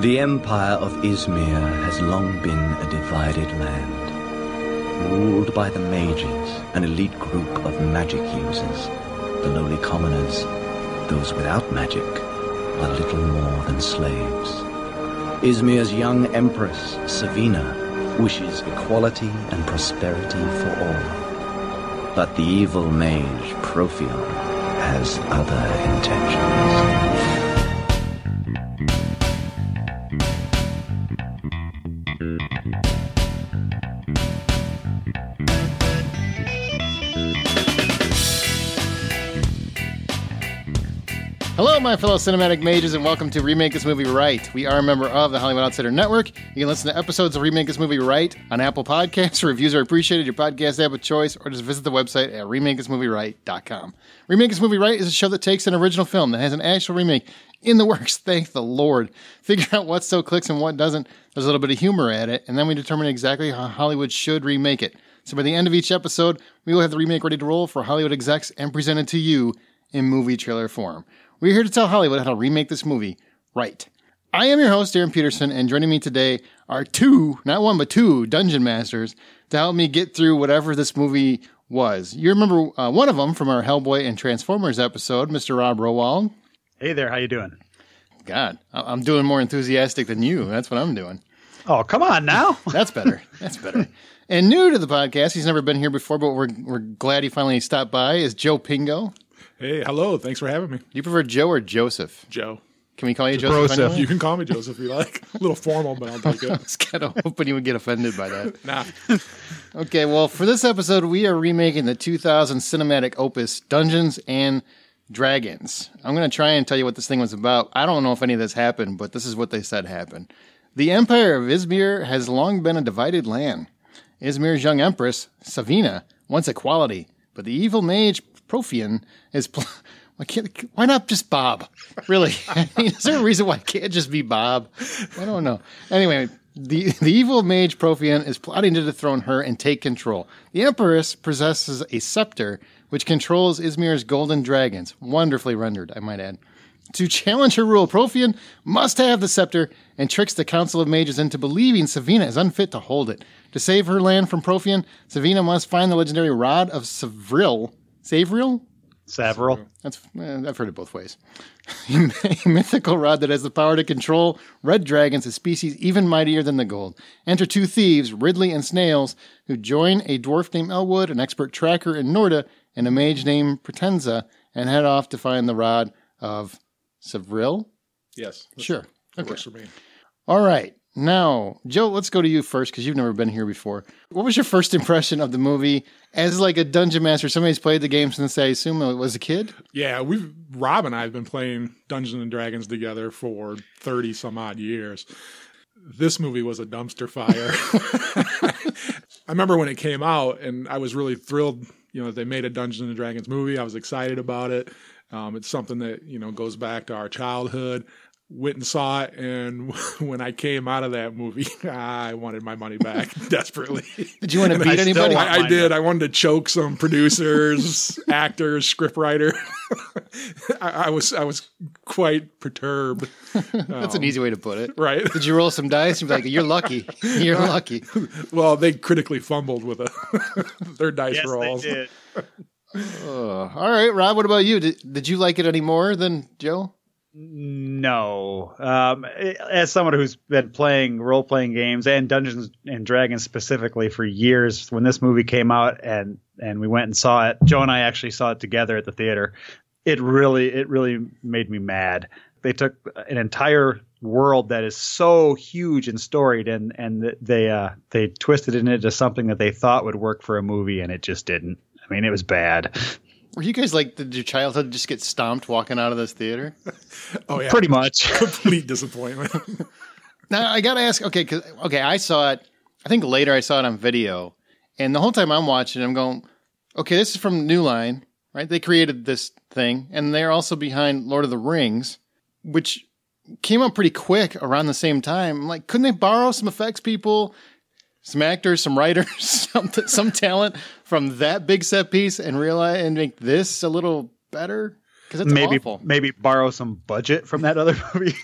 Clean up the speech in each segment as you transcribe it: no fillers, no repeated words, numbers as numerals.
The empire of Izmir has long been a divided land, ruled by the mages, an elite group of magic users. The lowly commoners, those without magic, are little more than slaves. Izmir's young empress, Savina, wishes equality and prosperity for all. But the evil mage, Profion, has other intentions. Hello, my fellow cinematic mages, and welcome to Remake This Movie Right. We are a member of the Hollywood Outsider Network. You can listen to episodes of Remake This Movie Right on Apple Podcasts. Reviews are appreciated, your podcast app of choice, or just visit the website at remakethismovie.right.com. Remake This Movie Right is a show that takes an original film that has an actual remake in the works, thank the Lord. Figure out what still clicks and what doesn't. There's a little bit of humor at it, and then we determine exactly how Hollywood should remake it. So by the end of each episode, we will have the remake ready to roll for Hollywood execs and present it to you in movie trailer form. We're here to tell Hollywood how to remake this movie right. I am your host, Aaron Peterson, and joining me today are two, not one, but two Dungeon Masters to help me get through whatever this movie was. You remember one of them from our Hellboy and Transformers episode, Mr. Rob Rowald. Hey there, how you doing? God, I'm doing more enthusiastic than you. That's what I'm doing. Oh, come on now. That's better. That's better. And new to the podcast, he's never been here before, but we're glad he finally stopped by, is Joe Pingo. Hey, hello. Thanks for having me. Do you prefer Joe or Joseph? Joe. Can we call you Joseph? Anyway? You can call me Joseph if you like. A little formal, but I'll take it. I was kind of hoping you would get offended by that. Nah. Okay, well, for this episode, we are remaking the 2000 cinematic opus Dungeons and Dragons. I'm going to try and tell you what this thing was about. I don't know if any of this happened, but this is what they said happened. The Empire of Izmir has long been a divided land. Izmir's young empress, Savina, wants equality, but the evil mage, Profion, is... Why not just Bob? Really? I mean, is there a reason why it can't just be Bob? I don't know. Anyway, the evil mage Profion is plotting to dethrone her and take control. The Empress possesses a scepter which controls Izmir's golden dragons. Wonderfully rendered, I might add. To challenge her rule, Profion must have the scepter and tricks the Council of Mages into believing Savina is unfit to hold it. To save her land from Profion, Savina must find the legendary Rod of Savril. Savril? Several. That's I've heard it both ways. A mythical rod that has the power to control red dragons, a species even mightier than the gold. Enter two thieves, Ridley and Snails, who join a dwarf named Elwood, an expert tracker in Norda, and a mage named Pretenza, and head off to find the Rod of Savril? Yes. Sure. That Okay. works for me. All right. Now, Joe, let's go to you first because you've never been here before. What was your first impression of the movie as like a dungeon master? Somebody's played the game since I assume it was a kid? Yeah, Rob and I have been playing Dungeons and Dragons together for 30 some odd years. This movie was a dumpster fire. I remember when it came out and I was really thrilled, that they made a Dungeons and Dragons movie. I was excited about it. It's something that, goes back to our childhood. Went and saw it, and when I came out of that movie, I wanted my money back desperately. Did you want to beat anybody? I did. I wanted to choke some producers, actors, scriptwriter. I was quite perturbed. That's an easy way to put it. Right. Did you roll some dice? You'd be like, you're lucky. You're lucky. Well, they critically fumbled with their dice Yes, rolls. they did. All right, Rob, what about you? Did you like it any more than Joe? No. As someone who's been playing role-playing games and Dungeons and Dragons specifically for years, when this movie came out and we went and saw it, Joe and I actually saw it together at the theater. It really made me mad. They took an entire world that is so huge and storied and they twisted it into something that they thought would work for a movie, and it just didn't. I mean, it was bad. Were you guys like, did your childhood just get stomped walking out of this theater? Oh, yeah. Pretty much. Complete disappointment. Now, I got to ask, I saw it, I think later I saw it on video, and the whole time I'm watching, I'm going, okay, this is from New Line, right? They created this thing, and they're also behind Lord of the Rings, which came out pretty quick around the same time. I'm like, couldn't they borrow some effects people, some actors, some writers, some talent from that big set piece and make this a little better? Because it's awful. Maybe borrow some budget from that other movie.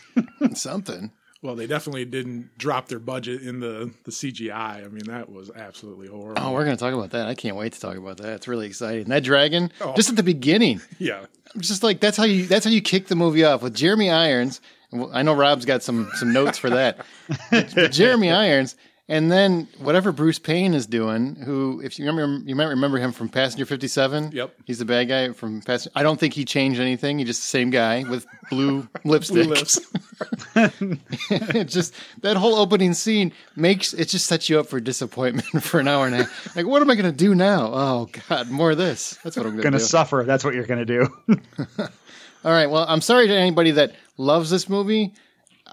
Something. Well, they definitely didn't drop their budget in the CGI. I mean, that was absolutely horrible. Oh, we're going to talk about that. I can't wait to talk about that. It's really exciting. That dragon, just at the beginning. Yeah. Just like that's how you kick the movie off with Jeremy Irons. I know Rob's got some notes for that. But Jeremy Irons, and then whatever Bruce Payne is doing, who, if you remember, you might remember him from Passenger 57. Yep. He's the bad guy from Passenger. I don't think he changed anything. He's just the same guy with blue lipstick. Blue lips. It's just that whole opening scene it just sets you up for disappointment for an hour and a half. Like, what am I going to do now? Oh God, more of this. That's what I'm going to do. Suffer. That's what you're going to do. All right. Well, I'm sorry to anybody that loves this movie.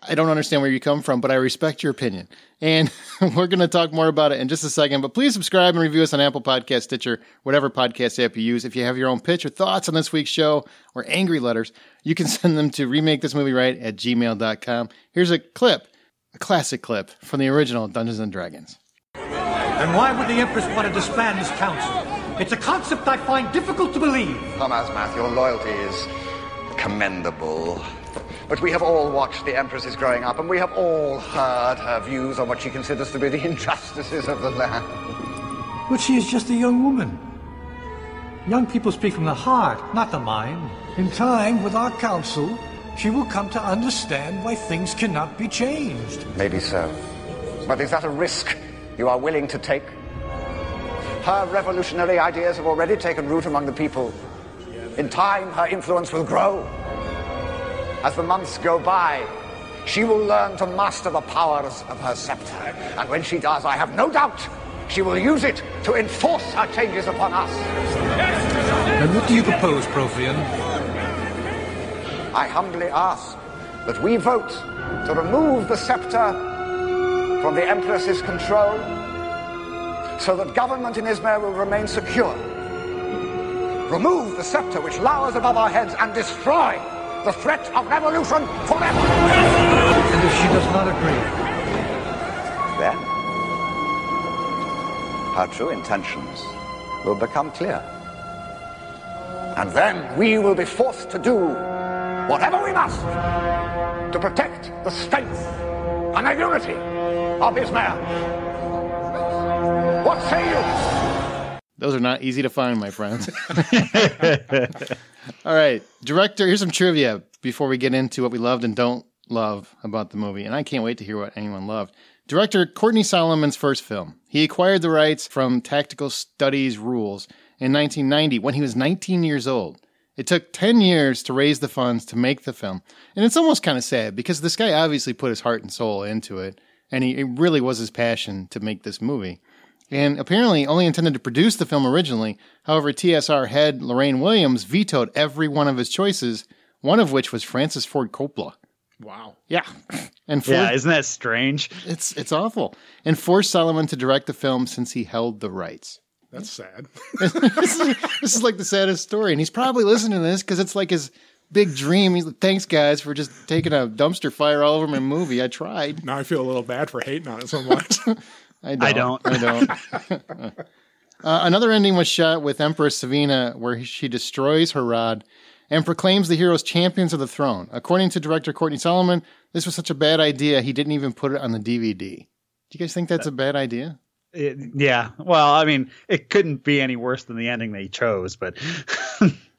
I don't understand where you come from, but I respect your opinion. And we're going to talk more about it in just a second. But please subscribe and review us on Apple Podcasts, Stitcher, whatever podcast app you use. If you have your own pitch or thoughts on this week's show or angry letters, you can send them to remakethismovieright@gmail.com. Here's a classic clip from the original Dungeons & Dragons. Then why would the Empress want to disband this council? It's a concept I find difficult to believe. Come, Asmath, your loyalty is commendable. But we have all watched the Empresses growing up, and we have all heard her views on what she considers to be the injustices of the land. But she is just a young woman. Young people speak from the heart, not the mind. In time, with our counsel, she will come to understand why things cannot be changed. Maybe so. But is that a risk you are willing to take? Her revolutionary ideas have already taken root among the people. In time, her influence will grow. As the months go by, she will learn to master the powers of her scepter. And when she does, I have no doubt she will use it to enforce her changes upon us. And what do you propose, Prothean? I humbly ask that we vote to remove the scepter from the Empress's control so that government in Izmir will remain secure. Remove the scepter which lowers above our heads and destroy the threat of revolution forever. And if she does not agree? Then, her true intentions will become clear. And then we will be forced to do whatever we must to protect the strength and the unity of Izmir. What say you? Those are not easy to find, my friends. All right, director, here's some trivia before we get into what we loved and don't love about the movie. And I can't wait to hear what anyone loved. Director Courtney Solomon's first film. He acquired the rights from Tactical Studies Rules in 1990 when he was 19 years old. It took 10 years to raise the funds to make the film. And it's almost kind of sad because this guy obviously put his heart and soul into it. And it really was his passion to make this movie. And apparently only intended to produce the film originally. However, TSR head Lorraine Williams vetoed every one of his choices, one of which was Francis Ford Coppola. Wow. Yeah. And isn't that strange? It's awful. And forced Solomon to direct the film since he held the rights. That's sad. This is like the saddest story. And he's probably listening to this because it's like his big dream. He's like, thanks, guys, for just taking a dumpster fire all over my movie. I tried. Now I feel a little bad for hating on it so much. I don't. Another ending was shot with Empress Savina, where she destroys her rod and proclaims the heroes champions of the throne. According to director Courtney Solomon, this was such a bad idea, he didn't even put it on the DVD. Do you guys think that's a bad idea? Yeah. Well, I mean, it couldn't be any worse than the ending they chose, but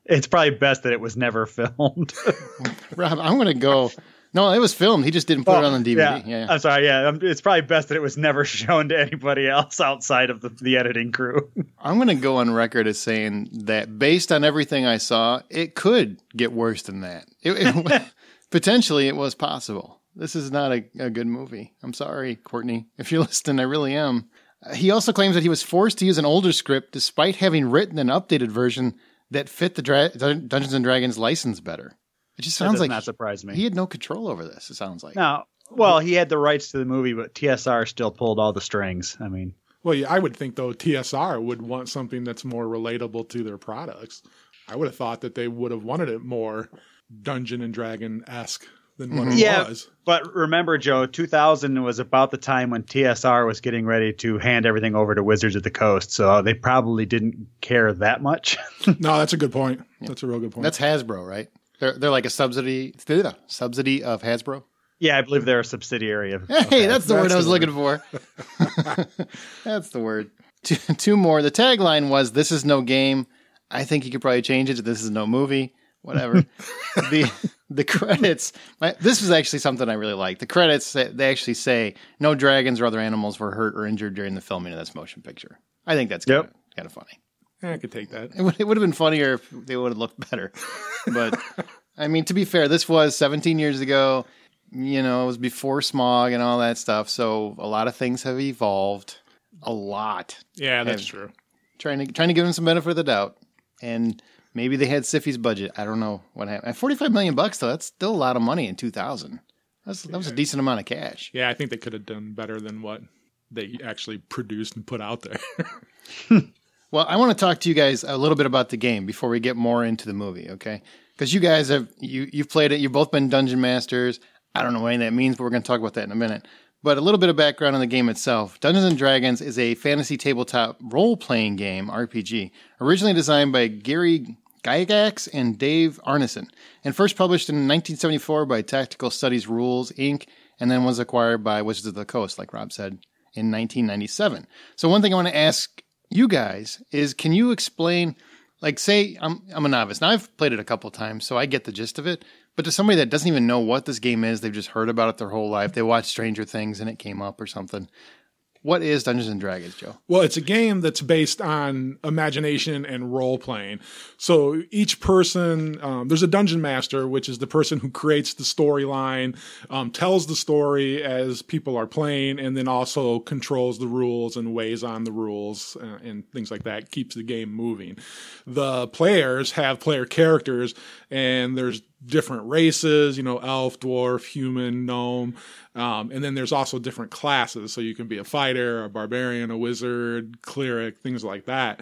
it's probably best that it was never filmed. Rob, I'm going to go... No, it was filmed. He just didn't put it on the DVD. Yeah. I'm sorry. Yeah, it's probably best that it was never shown to anybody else outside of the editing crew. I'm going to go on record as saying that based on everything I saw, it could get worse than that. Potentially, it was possible. This is not a good movie. I'm sorry, Courtney. If you're listening, I really am. He also claims that he was forced to use an older script despite having written an updated version that fit the Dungeons & Dragons license better. It just sounds like not surprise me. He had no control over this, it sounds like. No. Well, he had the rights to the movie, but TSR still pulled all the strings. I mean. Well, yeah, I would think, though, TSR would want something that's more relatable to their products. I would have thought that they would have wanted it more Dungeon & Dragon-esque than what it was. But remember, Joe, 2000 was about the time when TSR was getting ready to hand everything over to Wizards of the Coast, so they probably didn't care that much. No, that's a good point. Yeah. That's a real good point. That's Hasbro, right? They're like a subsidy of Hasbro. Yeah, I believe they're a subsidiary of. Hey, that's the word I was looking for. That's the word. Two more. The tagline was, "This is no game." I think you could probably change it to "This is no movie." Whatever. The credits. This was actually something I really liked. The credits, they actually say, "No dragons or other animals were hurt or injured during the filming of this motion picture." I think that's kind of funny. I could take that. It would have been funnier if they would have looked better. But, I mean, to be fair, this was 17 years ago. You know, it was before smog and all that stuff. So a lot of things have evolved. A lot. Yeah, that's true. Trying to give them some benefit of the doubt. And maybe they had Siffy's budget. I don't know what happened. $45 million, though, that's still a lot of money in 2000. That was a decent amount of cash. Yeah, I think they could have done better than what they actually produced and put out there. Well, I want to talk to you guys a little bit about the game before we get more into the movie, okay? Because you guys you've played it. You've both been dungeon masters. I don't know what any of that means, but we're going to talk about that in a minute. But a little bit of background on the game itself. Dungeons & Dragons is a fantasy tabletop role-playing game, RPG, originally designed by Gary Gygax and Dave Arneson, and first published in 1974 by Tactical Studies Rules, Inc., and then was acquired by Wizards of the Coast, like Rob said, in 1997. So one thing I want to ask you guys is, can you explain, like, say I'm a novice. Now, I've played it a couple times, so I get the gist of it. But to somebody that doesn't even know what this game is, they've just heard about it their whole life. They watched Stranger Things and it came up or something. What is Dungeons and Dragons, Joe? Well, it's a game that's based on imagination and role playing. So each person, there's a dungeon master, which is the person who creates the storyline, tells the story as people are playing, and then also controls the rules and weighs on the rules and things like that, keeps the game moving. The players have player characters, and there's different races, elf, dwarf, human, gnome. And then there's also different classes. So you can be a fighter, a barbarian, a wizard, cleric, things like that.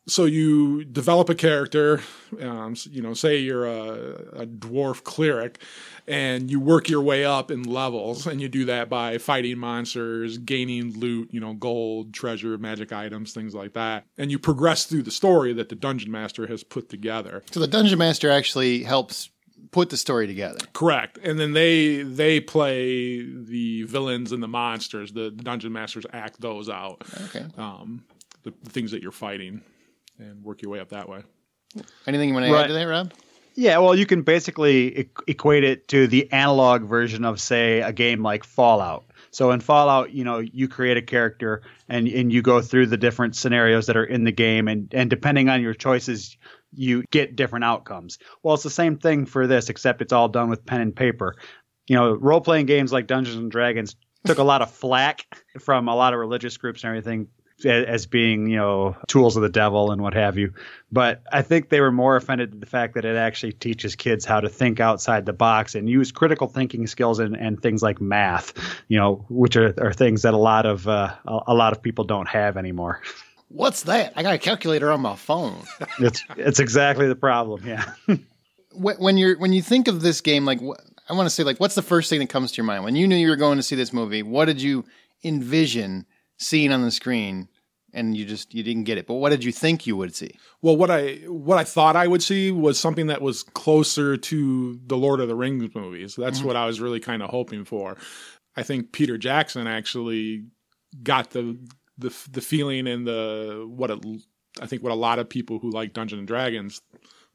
So you develop a character, say you're a dwarf cleric, and you work your way up in levels, and you do that by fighting monsters, gaining loot, gold, treasure, magic items, things like that. And you progress through the story that the dungeon master has put together. So the dungeon master actually helps put the story together. Correct. And then they play the villains and the monsters. The dungeon masters act those out. Okay. The things that you're fighting, and work your way up that way. Anything you want to add to that, Rob? Yeah, well, you can basically equate it to the analog version of, say, a game like Fallout. So in Fallout, you create a character and you go through the different scenarios that are in the game, and depending on your choices, you get different outcomes. Well, it's the same thing for this, except it's all done with pen and paper. Role-playing games like Dungeons and Dragons took a lot of flack from a lot of religious groups and everything as being, tools of the devil and what have you. But I think they were more offended at the fact that it actually teaches kids how to think outside the box and use critical thinking skills and things like math, which are things that a lot of people don't have anymore. What's that? I got a calculator on my phone. It's exactly the problem. Yeah. When you think of this game, like, I want to say, like, what's the first thing that comes to your mind when you knew you were going to see this movie? What did you envision seeing on the screen? And you didn't get it. But what did you think you would see? Well, what I thought I would see was something that was closer to the Lord of the Rings movies. That's what I was really kind of hoping for. I think Peter Jackson actually got the feeling and I think what a lot of people who like Dungeons and Dragons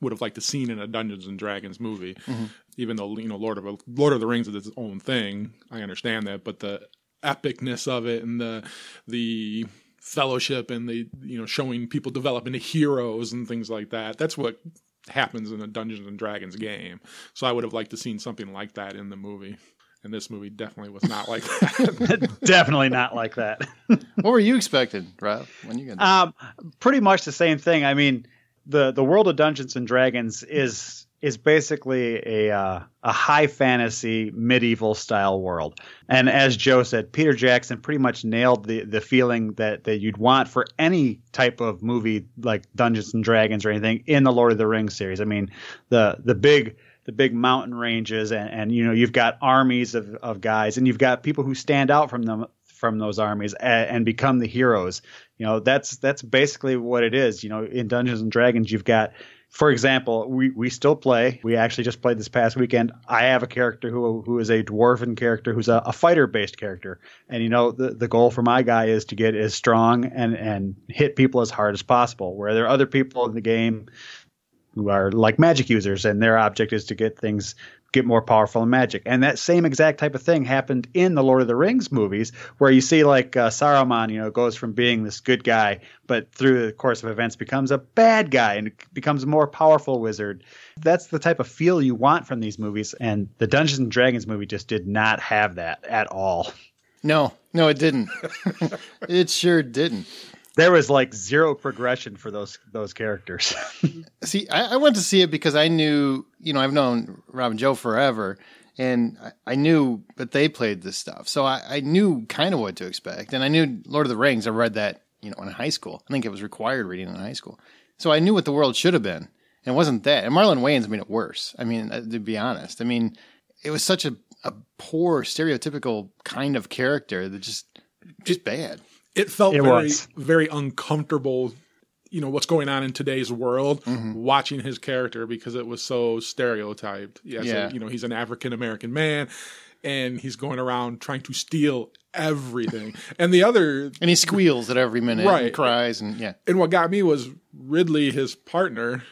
would have liked to seen in a Dungeons and Dragons movie. Mm-hmm. Even though Lord of the Rings is its own thing, I understand that, but the epicness of it and the fellowship and the showing people develop into heroes and things like that's what happens in a Dungeons and Dragons game. So I would have liked to seen something like that in the movie. And this movie definitely was not like that. Definitely not like that. What were you expecting, Rob, when you got pretty much the same thing. I mean, the world of Dungeons and Dragons is basically a high fantasy medieval style world. And as Joe said, Peter Jackson pretty much nailed the feeling that you'd want for any type of movie like Dungeons and Dragons or anything in the Lord of the Rings series. I mean, the big mountain ranges and you've got armies of guys, and you've got people who stand out from those armies and become the heroes. That's basically what it is. In Dungeons and Dragons, you've got For example, we still play. We actually just played this past weekend. I have a character who is a dwarven character who's a fighter-based character. And, the goal for my guy is to get as strong and hit people as hard as possible, where there are other people in the game who are like magic users, and their object is to get more powerful in magic. And that same exact type of thing happened in the Lord of the Rings movies, where you see like Saruman, goes from being this good guy, but through the course of events becomes a bad guy and becomes a more powerful wizard. That's the type of feel you want from these movies. And the Dungeons and Dragons movie just did not have that at all. No, it didn't. It sure didn't. There was like zero progression for those characters. See, I went to see it because I knew, I've known Rob and Joe forever, and I knew that they played this stuff. So I knew kind of what to expect. And I knew Lord of the Rings. I read that, in high school. I think it was required reading in high school. So I knew what the world should have been. And it wasn't that. And Marlon Wayans made it worse. I mean, to be honest. I mean, it was such a poor, stereotypical kind of character that just bad. It felt very uncomfortable, what's going on in today's world, watching his character, because it was so stereotyped. Yeah. So, he's an African-American man, and he's going around trying to steal everything. And he squeals at every minute, right? And cries, and yeah. And what got me was Ridley, his partner,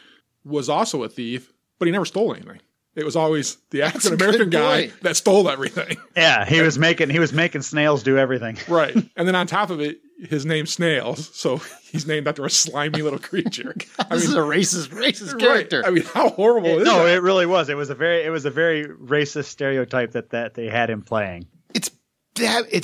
was also a thief, but he never stole anything. It was always the African American guy that stole everything. Yeah, he was making snails do everything. Right. And then on top of it, his name's Snails, so he's named after a slimy little creature. This is a racist character. Right. I mean, how horrible is that? No, it really was. It was a very racist stereotype that they had him playing. It's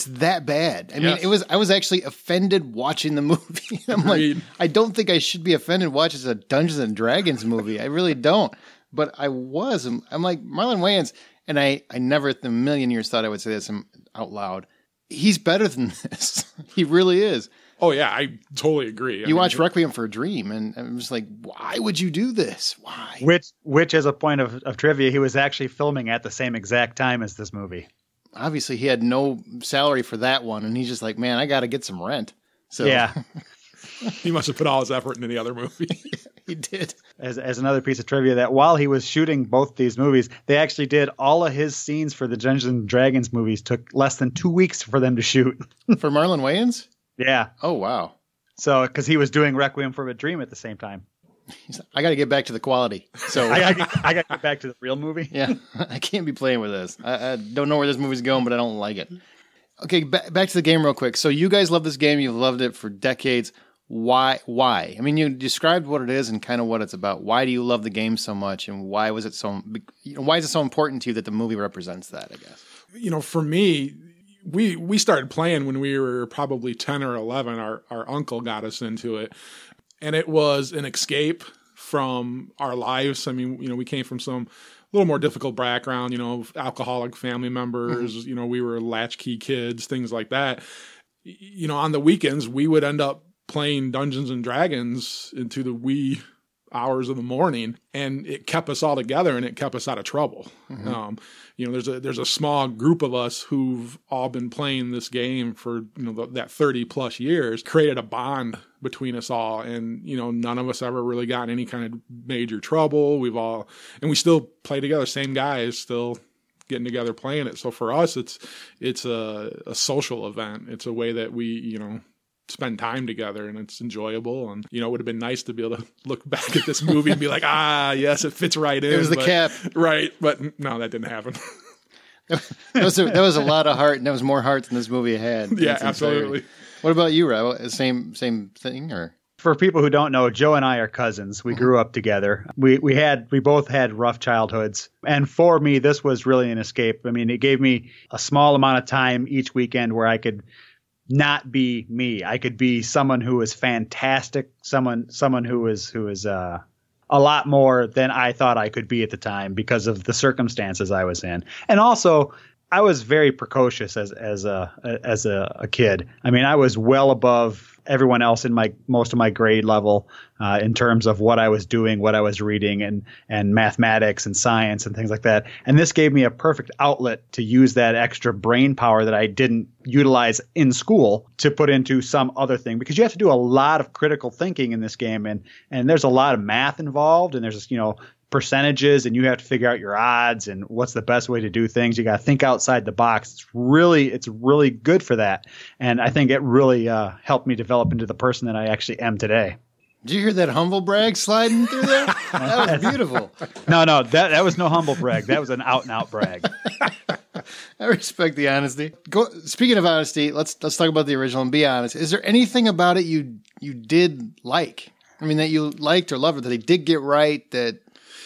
that bad. I mean, I was actually offended watching the movie. I'm like, I don't think I should be offended watching a Dungeons and Dragons movie. I really don't. But I was. I'm like, Marlon Wayans, and I never in a million years thought I would say this out loud. He's better than this. He really is. Oh, yeah, I totally agree. You watch Requiem for a Dream, and I'm just like, why would you do this? Why? Which as a point of trivia, he was actually filming at the same exact time as this movie. Obviously, he had no salary for that one, and he's just like, man, I got to get some rent. So yeah. He must have put all his effort into the other movie. He did. As another piece of trivia, that while he was shooting both these movies, they actually did all of his scenes for the Dungeons and Dragons movies. Took less than 2 weeks for them to shoot. For Marlon Wayans? Yeah. Oh, wow. So, because he was doing Requiem for a Dream at the same time. I got to get back to the quality. So I got to get back to the real movie. Yeah. I can't be playing with this. I don't know where this movie's going, but I don't like it. Okay, back to the game real quick. So you guys love this game. You've loved it for decades. Why? I mean, you described what it is and kind of what it's about. Why do you love the game so much, and why is it so important to you that the movie represents that, I guess? For me, we started playing when we were probably 10 or 11. Our uncle got us into it, and it was an escape from our lives. I mean, we came from some little more difficult background, alcoholic family members, we were latchkey kids, things like that. On the weekends, we would end up playing Dungeons and Dragons into the wee hours of the morning, and it kept us all together, and it kept us out of trouble. There's a small group of us who've all been playing this game for that 30 plus years, created a bond between us all, and none of us ever really got in any kind of major trouble. We still play together, same guys still getting together playing it. So for us, it's a social event. It's a way that we spend time together, and it's enjoyable. And it would have been nice to be able to look back at this movie and be like, yes, it fits right in. It was the cap, right? But no, that didn't happen. that was a lot of heart, and that was more heart than this movie had. Yeah, absolutely. What about you, Rowald? Same thing, or? For people who don't know, Joe and I are cousins. We grew up together. We both had rough childhoods. And for me, this was really an escape. I mean, it gave me a small amount of time each weekend where I could not be me. I could be someone who was fantastic, someone who was a lot more than I thought I could be at the time because of the circumstances I was in. And also, I was very precocious as a kid. I mean, I was well above everyone else in most of my grade level in terms of what I was doing, what I was reading, and mathematics and science and things like that. And this gave me a perfect outlet to use that extra brain power that I didn't utilize in school to put into some other thing, because you have to do a lot of critical thinking in this game, and there's a lot of math involved, and there's percentages, and you have to figure out your odds and what's the best way to do things. You got to think outside the box. It's really good for that. And I think it really helped me develop into the person that I actually am today. Did you hear that humble brag sliding through there? That was beautiful. No, that was no humble brag. That was an out and out brag. I respect the honesty. Speaking of honesty, let's talk about the original and be honest. Is there anything about it you did like? I mean, that you liked or loved, or that they did get right that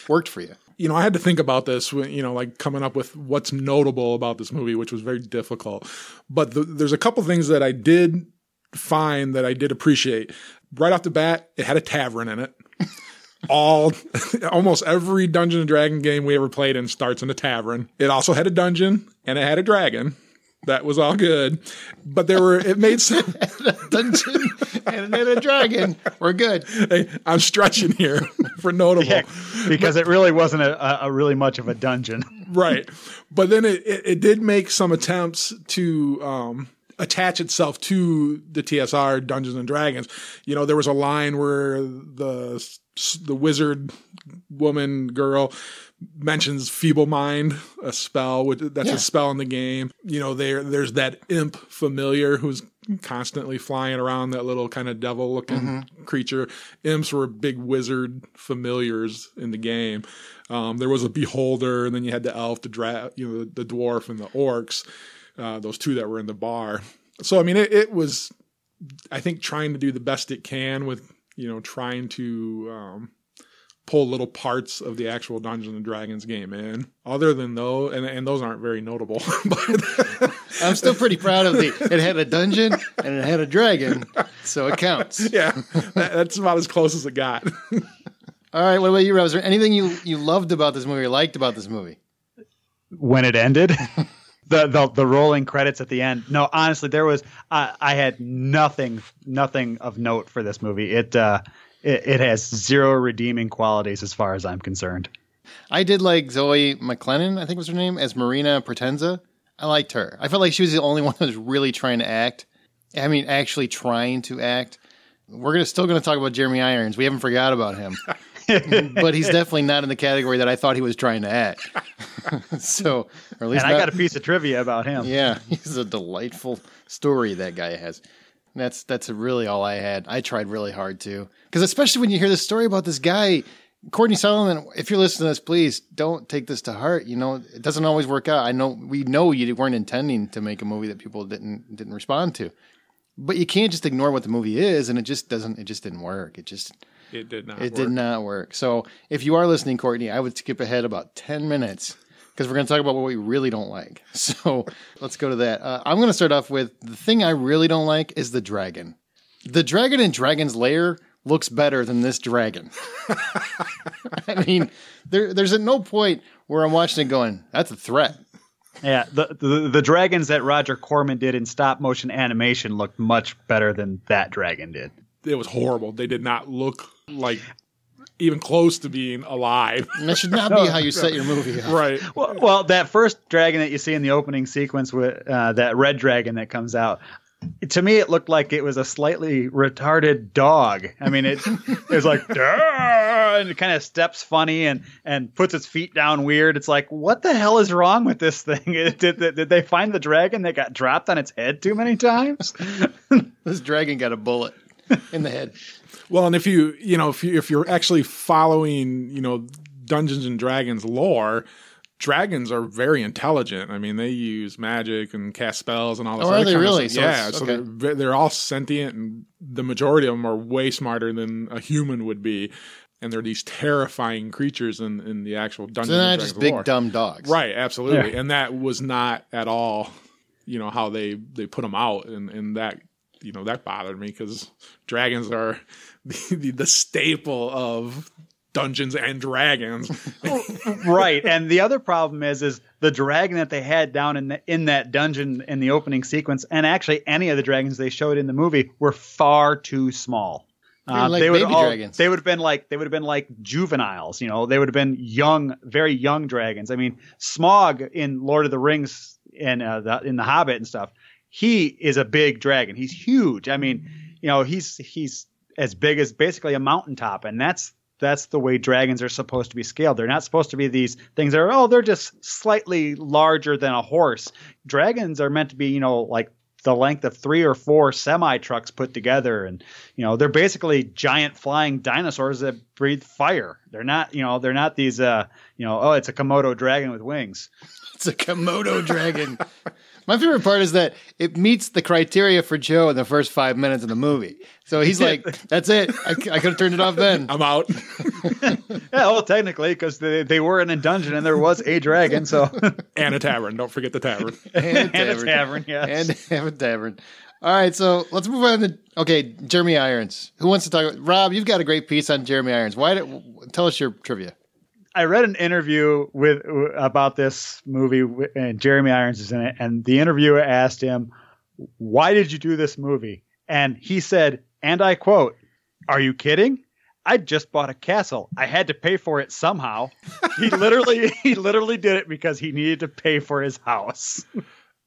worked for you? I had to think about this, like coming up with what's notable about this movie, which was very difficult. But there's a couple things that I did find that I did appreciate. Right off the bat, it had a tavern in it. Almost every Dungeons and Dragon game we ever played in starts in a tavern. It also had a dungeon and it had a dragon. That was all good, but it made some dungeon and then a dragon. We're good. Hey, I'm stretching here for notable, because it really wasn't a really much of a dungeon, right? But then it did make some attempts to attach itself to the TSR Dungeons and Dragons. There was a line where the wizard woman girl mentions feeble mind, a spell. That's a spell in the game. There's that imp familiar who's constantly flying around, that little kind of devil looking creature. Imps were big wizard familiars in the game. There was a beholder, and then you had the elf, the dwarf, and the orcs. Those two that were in the bar. So I mean, it was, I think, trying to do the best it can with trying to pull little parts of the actual Dungeons and Dragons game in. Other than those, and those aren't very notable. But I'm still pretty proud of it had a dungeon and it had a dragon, so it counts. Yeah, that's about as close as it got. All right, what about you, Rob? Is there anything you loved about this movie or liked about this movie? When it ended? The rolling credits at the end. No, honestly, there was I had nothing of note for this movie. It has zero redeeming qualities as far as I'm concerned. I did like Zoe McLennan, I think was her name, as Marina Potenza. I liked her. I felt like she was the only one that was really trying to act. I mean, actually trying to act. We're still going to talk about Jeremy Irons. We haven't forgot about him. But he's definitely not in the category that I thought he was trying to act. So, or at least I got a piece of trivia about him. Yeah, he's a delightful story that guy has. That's really all I had. I tried really hard too, because especially when you hear the story about this guy, Courtney Solomon. If you're listening to this, please don't take this to heart. It doesn't always work out. We know you weren't intending to make a movie that people didn't respond to, but you can't just ignore what the movie is, and it just didn't work. It did not work. So if you are listening, Courtney, I would skip ahead about 10 minutes. Because we're going to talk about what we really don't like. So let's go to that. I'm going to start off with the thing I really don't like is the dragon. The dragon in Dragon's Lair looks better than this dragon. I mean, there's at no point where I'm watching it going, that's a threat. Yeah, the dragons that Roger Corman did in stop motion animation looked much better than that dragon did. It was horrible. They did not look like even close to being alive. And that should not be how you set your movie up. Right. Well, that first dragon that you see in the opening sequence with that red dragon that comes out, to me, it looked like it was a slightly retarded dog. I mean, it was like, and it kind of steps funny and puts its feet down weird. It's like, what the hell is wrong with this thing? Did they find the dragon that got dropped on its head too many times? This dragon got a bullet in the head. Well, and if you're actually following, Dungeons and Dragons lore, dragons are very intelligent. I mean, they use magic and cast spells and all this. Oh, are they really? So they're all sentient, and the majority of them are way smarter than a human would be. And they're these terrifying creatures in the actual Dungeons and Dragons just big lore. Dumb dogs, right? Absolutely, yeah. And that was not at all, how they put them out, and that. That bothered me because dragons are the staple of Dungeons and Dragons. Right. And the other problem is the dragon that they had down in that dungeon in the opening sequence, and actually any of the dragons they showed in the movie, were far too small. Like baby dragons. They would have been like juveniles, you know. They would have been young, very young dragons. I mean, Smaug in Lord of the Rings and in the Hobbit and stuff, he is a big dragon. He's huge. I mean, you know, he's as big as basically a mountaintop, and that's the way dragons are supposed to be scaled. They're not supposed to be these things that are, they're just slightly larger than a horse. Dragons are meant to be, you know, like the length of 3 or 4 semi trucks put together. And, you know, they're basically giant flying dinosaurs that breathe fire. They're not these, it's a Komodo dragon with wings. It's a Komodo dragon. My favorite part is that it meets the criteria for Joe in the first 5 minutes of the movie. So he's like, that's it. I could have turned it off then. I'm out. Yeah, well, technically, because they were in a dungeon and there was a dragon. So And a tavern. Don't forget the tavern. And a tavern, yes. And have a tavern. All right, so let's move on to, Jeremy Irons. Who wants to talk about, Rob, you've got a great piece on Jeremy Irons. Tell us your trivia. I read an interview about this movie, and Jeremy Irons is in it. And the interviewer asked him, "Why did you do this movie?" And he said, and I quote, "Are you kidding? I just bought a castle. I had to pay for it somehow." He literally did it because he needed to pay for his house.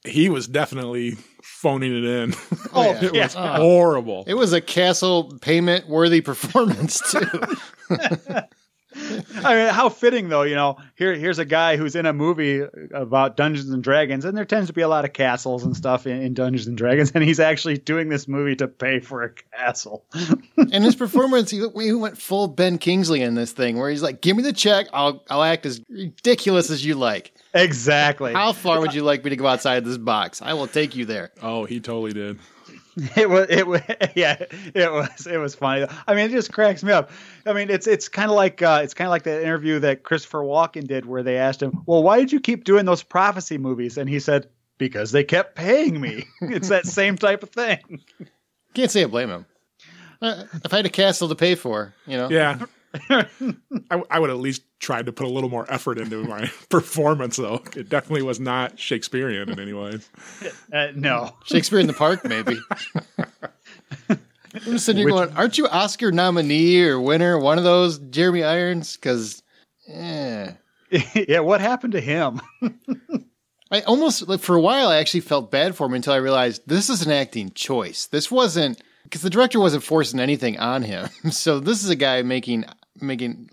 He was definitely phoning it in. Oh, It was horrible. It was a castle payment worthy performance too. I mean, how fitting though, you know, here's a guy who's in a movie about Dungeons and Dragons, and there tends to be a lot of castles and stuff in Dungeons and Dragons, and he's actually doing this movie to pay for a castle. And his performance, he went full Ben Kingsley in this thing, where he's like, "Give me the check, I'll act as ridiculous as you like." Exactly. How far would you like me to go outside this box? I will take you there. Oh, he totally did. It was funny. I mean, it just cracks me up. I mean, it's kind of like that interview that Christopher Walken did, where they asked him, "Well, why did you keep doing those prophecy movies?" And he said, "Because they kept paying me." It's that same type of thing. Can't say I blame him. If I had a castle to pay for, you know. Yeah. I would at least try to put a little more effort into my performance, though. It definitely was not Shakespearean in any ways. No. Shakespeare in the Park, maybe. I'm just sitting here going, aren't you Oscar nominee or winner, one of those, Jeremy Irons? Because, Yeah, what happened to him? I almost, for a while, I actually felt bad for him until I realized this is an acting choice. This wasn't, because the director wasn't forcing anything on him. So this is a guy making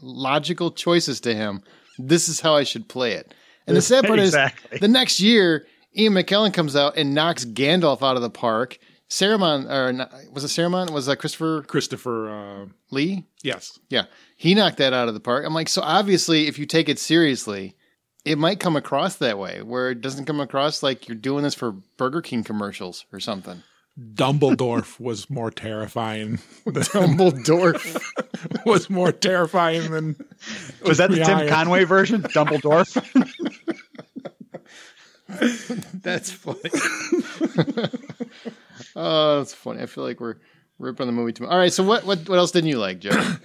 logical choices to him. This is how I should play it. And the sad part is, the next year, Ian McKellen comes out and knocks Gandalf out of the park. Saruman, or was it Saruman? Was that Christopher Lee? Yes. Yeah. He knocked that out of the park. I'm like, so obviously, if you take it seriously, it might come across that way, where it doesn't come across like you're doing this for Burger King commercials or something. Dumbledore was more terrifying. Dumbledore was more terrifying than. Was that the Tim Conway version? Dumbledore? That's funny. Oh, that's funny. I feel like we're ripping the movie too much. All right, so what else didn't you like, Joe?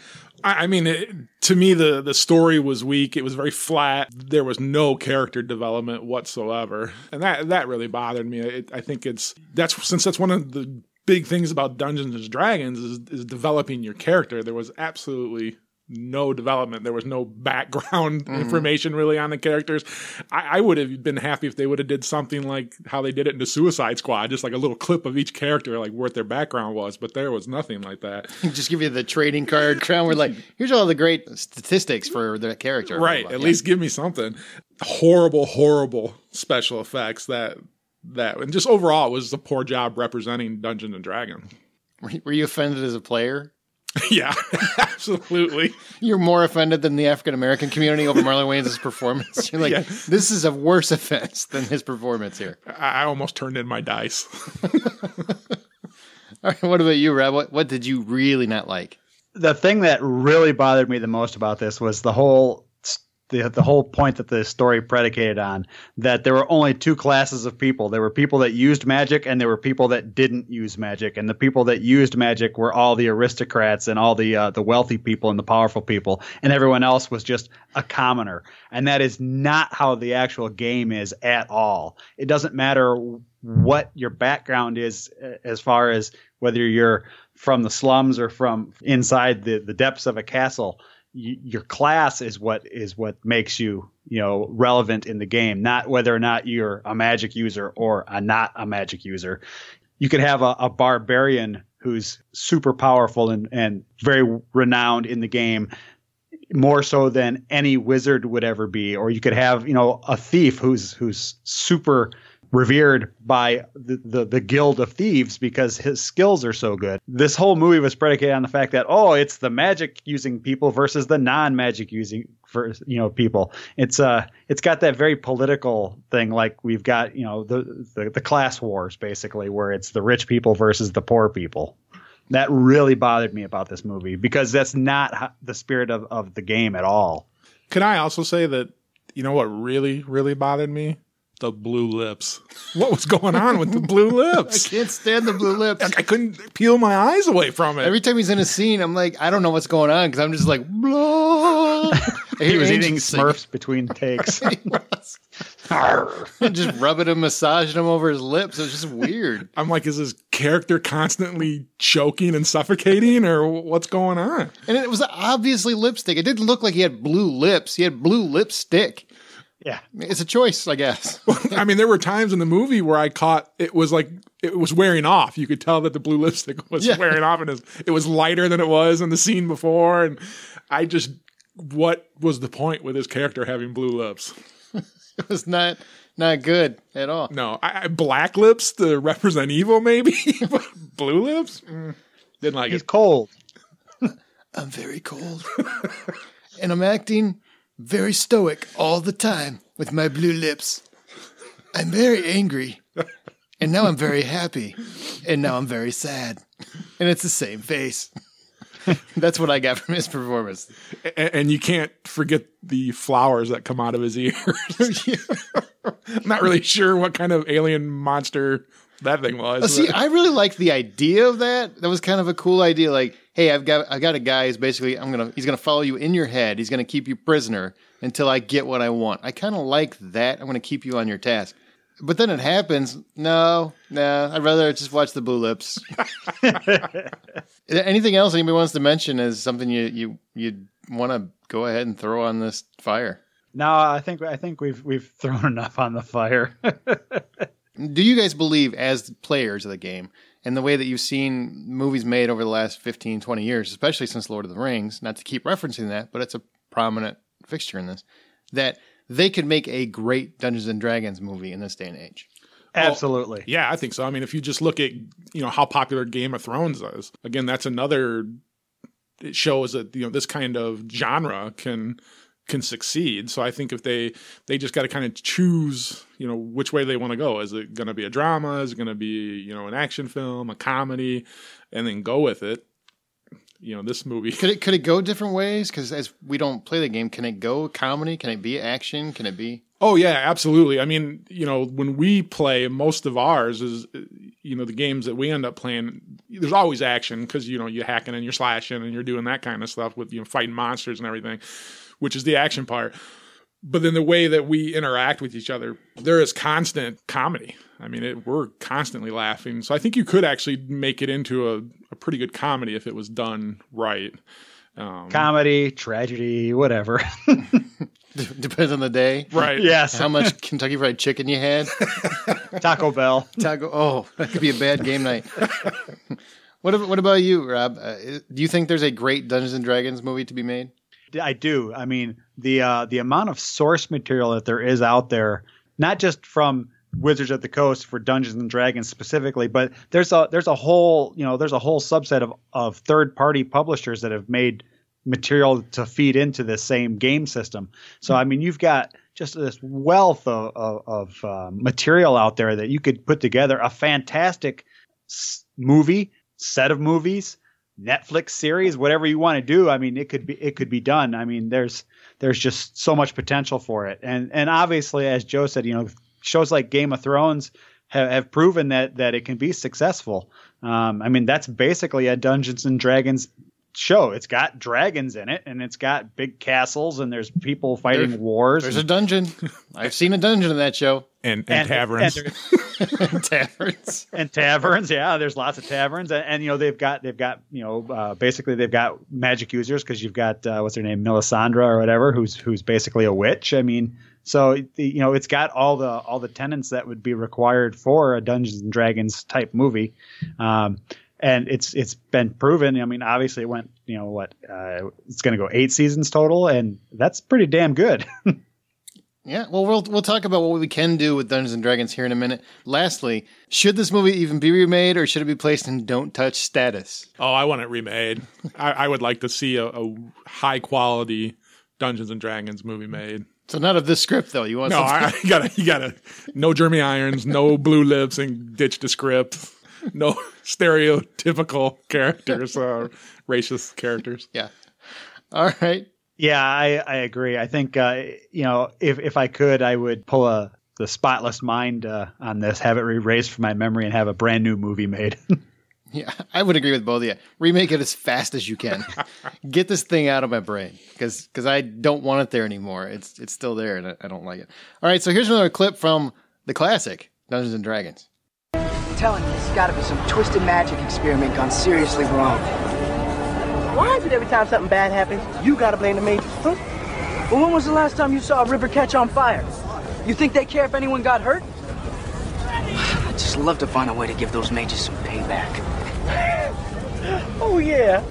I mean, to me, the story was weak. It was very flat. There was no character development whatsoever, and that really bothered me. I think that's one of the big things about Dungeons and Dragons is developing your character. There was absolutely no development. There was no background information really on the characters. I would have been happy if they would have did something like how they did it in the Suicide Squad, just like a little clip of each character, like what their background was, but there was nothing like that. Just give you the trading card crown. We're like, here's all the great statistics for the character. Right. At least give me something. Horrible special effects that and just overall it was a poor job representing Dungeons and Dragons. Were you offended as a player? Yeah, absolutely. You're more offended than the African American community over Marlon Wayans' performance. You're like, This is a worse offense than his performance here. I almost turned in my dice. All right, what about you, Rob? What did you really not like? The thing that really bothered me the most about this was the whole the whole point that the story predicated on, that there were only two classes of people. There were people that used magic and there were people that didn't use magic. And the people that used magic were all the aristocrats and all the wealthy people and the powerful people. And everyone else was just a commoner. And that is not how the actual game is at all. It doesn't matter what your background is as far as whether you're from the slums or from inside the depths of a castle. Your class is what makes you, relevant in the game, not whether or not you're a magic user or not a magic user. You could have a barbarian who's super powerful and very renowned in the game, more so than any wizard would ever be. Or you could have, a thief who's super revered by the guild of thieves because his skills are so good. This whole movie was predicated on the fact that, it's the magic using people versus the non-magic using people. It's got that very political thing, like we've got, the class wars basically, where it's the rich people versus the poor people. That really bothered me about this movie because that's not the spirit of the game at all. Can I also say that, what really, really bothered me? The blue lips. What was going on with the blue lips? I can't stand the blue lips. I couldn't peel my eyes away from it. Every time he's in a scene, I'm like, I don't know what's going on because I'm just like, blah. He was eating Smurfs between takes. He was. Just rubbing him, massaging him over his lips. It was just weird. I'm like, is his character constantly choking and suffocating, or what's going on? And it was obviously lipstick. It didn't look like he had blue lips. He had blue lipstick. Yeah. It's a choice, I guess. I mean, there were times in the movie where I caught it was like it was wearing off. You could tell that the blue lipstick was wearing off, and it was lighter than it was in the scene before. And what was the point with his character having blue lips? It was not good at all. No, black lips to represent evil, maybe, but blue lips? Didn't like it. He's cold. I'm very cold. And I'm acting very stoic all the time with my blue lips. I'm very angry. And now I'm very happy. And now I'm very sad. And it's the same face. That's what I got from his performance. And you can't forget the flowers that come out of his ears. I'm not really sure what kind of alien monster that thing was. See, I really liked the idea of that. That was kind of a cool idea. Like, hey, I got a guy who's basically he's gonna follow you in your head. He's gonna keep you prisoner until I get what I want. I kind of like that. I'm gonna keep you on your task. But then it happens. No, I'd rather just watch the blue lips. Anything else anybody wants to mention is something you want to go ahead and throw on this fire? No, I think we've thrown enough on the fire. Do you guys believe, as players of the game, and the way that you've seen movies made over the last 15, 20 years, especially since Lord of the Rings, not to keep referencing that, but it's a prominent fixture in this, that they could make a great Dungeons & Dragons movie in this day and age? Absolutely. Well, yeah, I think so. I mean, if you just look at, how popular Game of Thrones is, again, that's another, it shows that, this kind of genre can succeed. So I think if they just got to kind of choose, which way they want to go. Is it going to be a drama? Is it going to be, an action film, a comedy, and then go with it? This movie. Could it go different ways? Because as we don't play the game, can it go comedy? Can it be action? Can it be? Oh yeah, absolutely. I mean, when we play, most of ours is, the games that we end up playing, there's always action because, you're hacking and you're slashing and you're doing that kind of stuff with, fighting monsters and everything, which is the action part. But then the way that we interact with each other, there is constant comedy. I mean, we're constantly laughing. So I think you could actually make it into a pretty good comedy if it was done right. Comedy, tragedy, whatever. Depends on the day. Right. Yes. How much Kentucky Fried Chicken you had. Taco Bell. Oh, that could be a bad game night. What about you, Rob? Do you think there's a great Dungeons & Dragons movie to be made? I do. I mean, the amount of source material that there is out there, not just from Wizards of the Coast for Dungeons and Dragons specifically, but there's a whole subset of third party publishers that have made material to feed into the same game system. So I mean, you've got just this wealth of material out there that you could put together a fantastic set of movies Netflix series, whatever you want to do. I mean, it could be done. I mean, there's just so much potential for it. And obviously, as Joe said, shows like Game of Thrones have proven that it can be successful. I mean, that's basically a Dungeons and Dragons show. It's got dragons in it, and it's got big castles, and there's people fighting wars. There's a dungeon. I've seen a dungeon in that show. And taverns. And taverns. And taverns, yeah. There's lots of taverns, and they've got basically they've got magic users, because you've got what's her name, Melisandre or whatever, who's basically a witch. I mean, so it's got all the tenets that would be required for a Dungeons and Dragons type movie. And it's been proven. I mean, obviously it went, it's going to go 8 seasons total, and that's pretty damn good. Yeah, well, we'll talk about what we can do with Dungeons and Dragons here in a minute. Lastly, should this movie even be remade, or should it be placed in don't touch status? Oh, I want it remade. I would like to see a high quality Dungeons and Dragons movie made. So not of this script, though. You want you gotta no Jeremy Irons, no blue lips, and ditch the script. No stereotypical characters, racist characters. Yeah. All right. Yeah, I agree. I think, if I could, I would pull the spotless mind on this, have it erased from my memory, and have a brand new movie made. Yeah, I would agree with both of you. Remake it as fast as you can. Get this thing out of my brain, because I don't want it there anymore. It's still there, and I don't like it. All right, so here's another clip from the classic Dungeons and Dragons. I'm telling you, it's gotta be some twisted magic experiment gone seriously wrong. Why is it every time something bad happens, you gotta blame the mages? Huh? Well, when was the last time you saw a river catch on fire? You think they care if anyone got hurt? I'd just love to find a way to give those mages some payback. Oh yeah,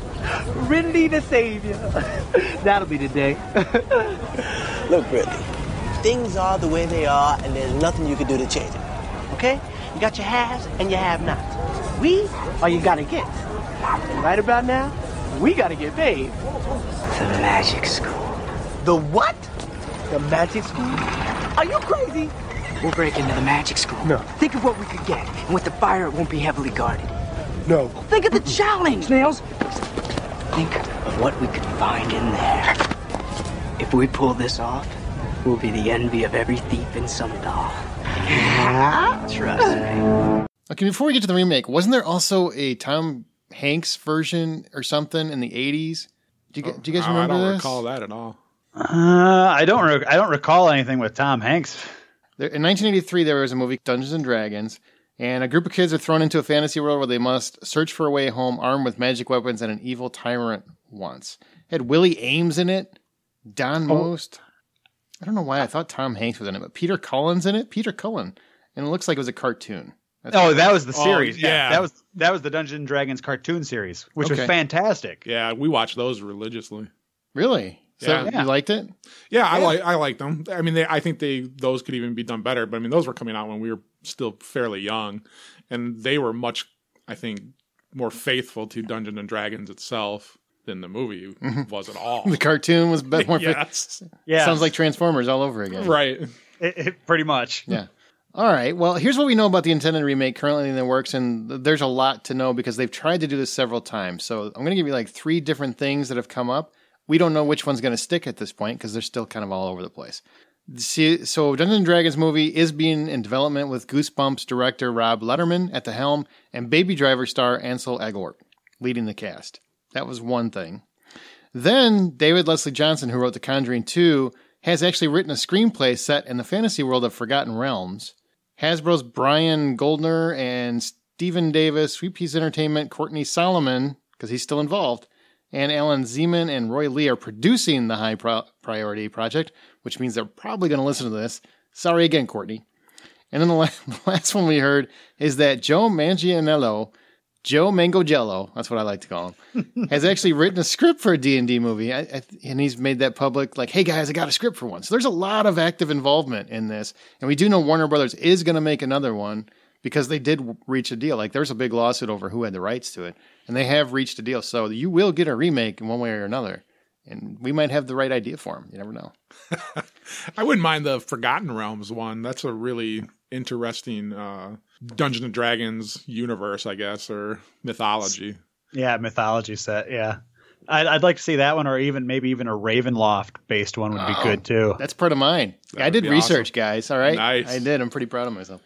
Rindy the Savior. That'll be the day. Look, Rindy, things are the way they are, and there's nothing you can do to change it. Okay? You got your haves and your have-nots. We are you gotta get. And right about now, we gotta get paid. The magic school. The what? The magic school? Are you crazy? We'll break into the magic school. No. Think of what we could get. And with the fire, it won't be heavily guarded. No. Think of the challenge, Nails. Think of what we could find in there. If we pull this off, we'll be the envy of every thief in some doll. Trust me. Okay, before we get to the remake, wasn't there also a Tom Hanks version or something in the 80s? Do you guys remember this? I don't recall that at all. I don't recall anything with Tom Hanks. In 1983, there was a movie, Dungeons and Dragons, and a group of kids are thrown into a fantasy world where they must search for a way home armed with magic weapons and an evil tyrant once. It had Willie Ames in it, Don Most. I don't know why I thought Tom Hanks was in it, but Peter Cullen's in it. Peter Cullen. And it looks like it was a cartoon. That was the series. Yeah. That was the Dungeons and Dragons cartoon series, which was fantastic. Yeah, we watched those religiously. Really? So you liked it? Yeah, I liked them. I mean, I think those could even be done better. But I mean, those were coming out when we were still fairly young, and they were much, I think, more faithful to Dungeons and Dragons itself than the movie was at all. The cartoon was more yes. Yeah. Sounds like Transformers all over again. Right. It pretty much. Yeah. All right. Well, here's what we know about the intended remake currently in the works, and there's a lot to know because they've tried to do this several times. So I'm going to give you like 3 different things that have come up. We don't know which one's going to stick at this point because they're still kind of all over the place. So Dungeons and Dragons movie is being in development with Goosebumps director Rob Letterman at the helm and Baby Driver star Ansel Elgort leading the cast. That was one thing. Then David Leslie Johnson, who wrote The Conjuring 2, has actually written a screenplay set in the fantasy world of Forgotten Realms. Hasbro's Brian Goldner and Stephen Davis, Sweet Peas Entertainment, Courtney Solomon, because he's still involved, and Alan Zeman and Roy Lee are producing the high priority project, which means they're probably going to listen to this. Sorry again, Courtney. And then the last one we heard is that Joe Manganiello, Joe Mangojello, that's what I like to call him, has actually written a script for a D&D movie. And he's made that public, like, hey guys, I got a script for one. So there's a lot of active involvement in this. And we do know Warner Brothers is going to make another one because they did reach a deal. Like, there's a big lawsuit over who had the rights to it. And they have reached a deal. So you will get a remake in one way or another. And we might have the right idea for him. You never know. I wouldn't mind the Forgotten Realms one. That's a really interesting Dungeons and Dragons universe, I guess, or mythology. Yeah, mythology set. Yeah, I'd like to see that one, or maybe even a Ravenloft based one would be good too. That's part of mine. I did research, guys. All right, Nice. I did. I'm pretty proud of myself.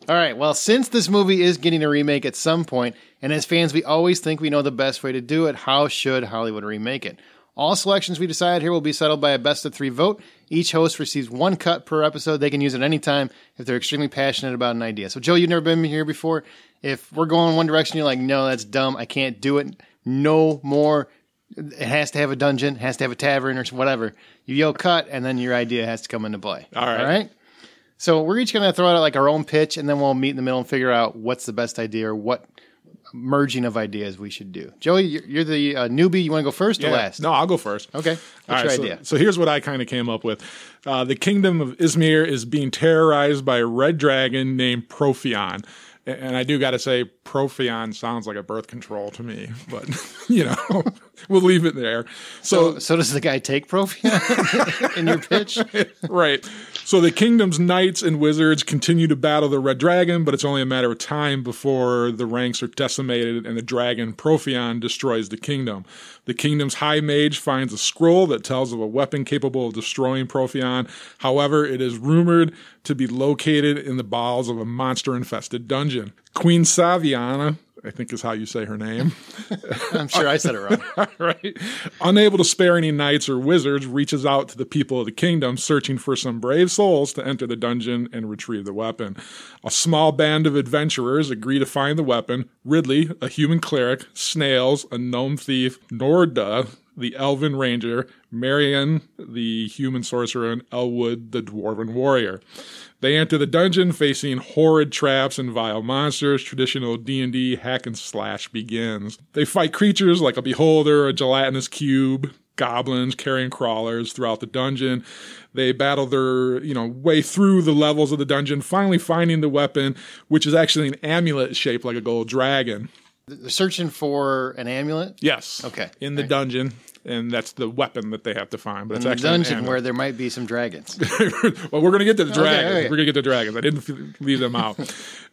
All right. Well, since this movie is getting a remake at some point, and as fans, we always think we know the best way to do it. How should Hollywood remake it? All selections we decide here will be settled by a best of 3 vote. Each host receives 1 cut per episode. They can use it any time if they're extremely passionate about an idea. So, Joe, you've never been here before. If we're going one direction, you're like, no, that's dumb. I can't do it. No more. It has to have a dungeon, has to have a tavern or whatever. You yell cut, and then your idea has to come into play. All right. All right? So we're each going to throw out like our own pitch, and then we'll meet in the middle and figure out what's the best idea or what merging of ideas we should do. Joey, you're the newbie. You want to go first or last? No, I'll go first. Okay. What's your idea? So here's what I kind of came up with. The kingdom of Izmir is being terrorized by a red dragon named Profion. And I do got to say, Profion sounds like a birth control to me, but, we'll leave it there. So does the guy take Profion in your pitch? Right. So the kingdom's knights and wizards continue to battle the red dragon, but it's only a matter of time before the ranks are decimated and the dragon Profion destroys the kingdom. The kingdom's high mage finds a scroll that tells of a weapon capable of destroying Profion. However, it is rumored to be located in the bowels of a monster-infested dungeon. Queen Saviana, I think is how you say her name. I'm sure I said it wrong. Right. Unable to spare any knights or wizards, reaches out to the people of the kingdom, searching for some brave souls to enter the dungeon and retrieve the weapon. A small band of adventurers agree to find the weapon. Ridley, a human cleric, Snails, a gnome thief, Norda, the elven ranger, Marion, the human sorcerer, and Elwood, the dwarven warrior. They enter the dungeon facing horrid traps and vile monsters. Traditional D&D hack and slash begins. They fight creatures like a beholder, a gelatinous cube, goblins, carrion crawlers throughout the dungeon. They battle their, way through the levels of the dungeon, finally finding the weapon, which is actually an amulet shaped like a gold dragon. They're searching for an amulet? Yes. Okay. In the dungeon. And that's the weapon that they have to find. But it's in actually a dungeon where there might be some dragons. Well, we're going to get to the dragons. Okay. We're going to get to dragons. I didn't leave them out.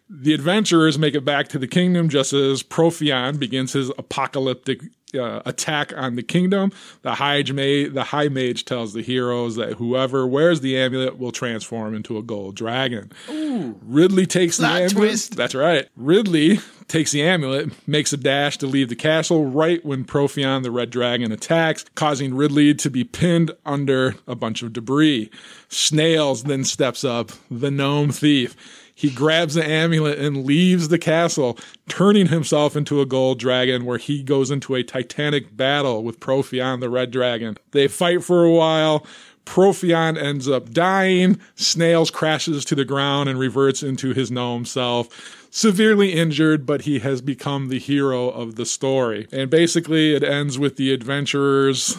The adventurers make it back to the kingdom just as Profion begins his apocalyptic attack on the kingdom. The high mage tells the heroes that whoever wears the amulet will transform into a gold dragon. Ooh, Ridley takes the amulet. Twist. That's right. Ridley takes the amulet, makes a dash to leave the castle right when Profion, the red dragon, attacks, causing Ridley to be pinned under a bunch of debris. Snails then steps up, the gnome thief. He grabs the amulet and leaves the castle, turning himself into a gold dragon where he goes into a titanic battle with Profion, the red dragon. They fight for a while. Profion ends up dying. Snails crashes to the ground and reverts into his gnome self. Severely injured, but he has become the hero of the story. And basically it ends with the adventurers,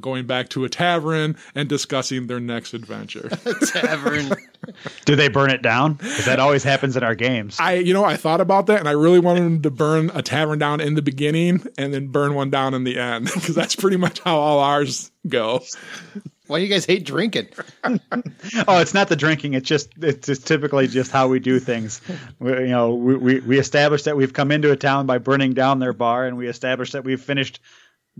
going back to a tavern and discussing their next adventure. Tavern. Do they burn it down? Because that always happens in our games. I thought about that, and I really wanted them to burn a tavern down in the beginning and then burn one down in the end, because that's pretty much how all ours go. Why do you guys hate drinking? Oh, it's not the drinking. It's typically just how we do things. We establish that we've come into a town by burning down their bar, and we establish that we've finished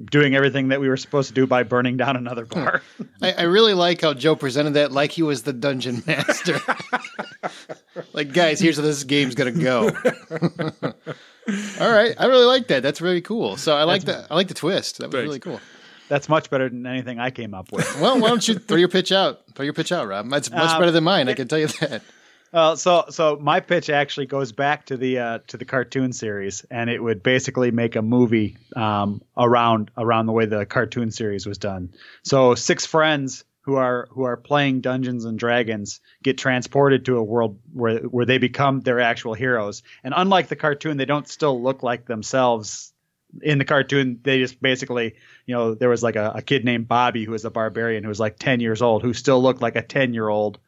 doing everything that we were supposed to do by burning down another bar. I really like how Joe presented that like he was the dungeon master. Like, guys, here's how this game's going to go. All right. I really like that. That's really cool. So I like the twist. That was really cool. That's much better than anything I came up with. Well, why don't you throw your pitch out? Throw your pitch out, Rob. That's much better than mine. I can tell you that. So my pitch actually goes back to the cartoon series, and it would basically make a movie around the way the cartoon series was done. So 6 friends who are playing Dungeons and Dragons get transported to a world where they become their actual heroes. And unlike the cartoon, they don't still look like themselves. In the cartoon, they just basically, there was like a kid named Bobby who was a barbarian who was like 10 years old, who still looked like a 10-year-old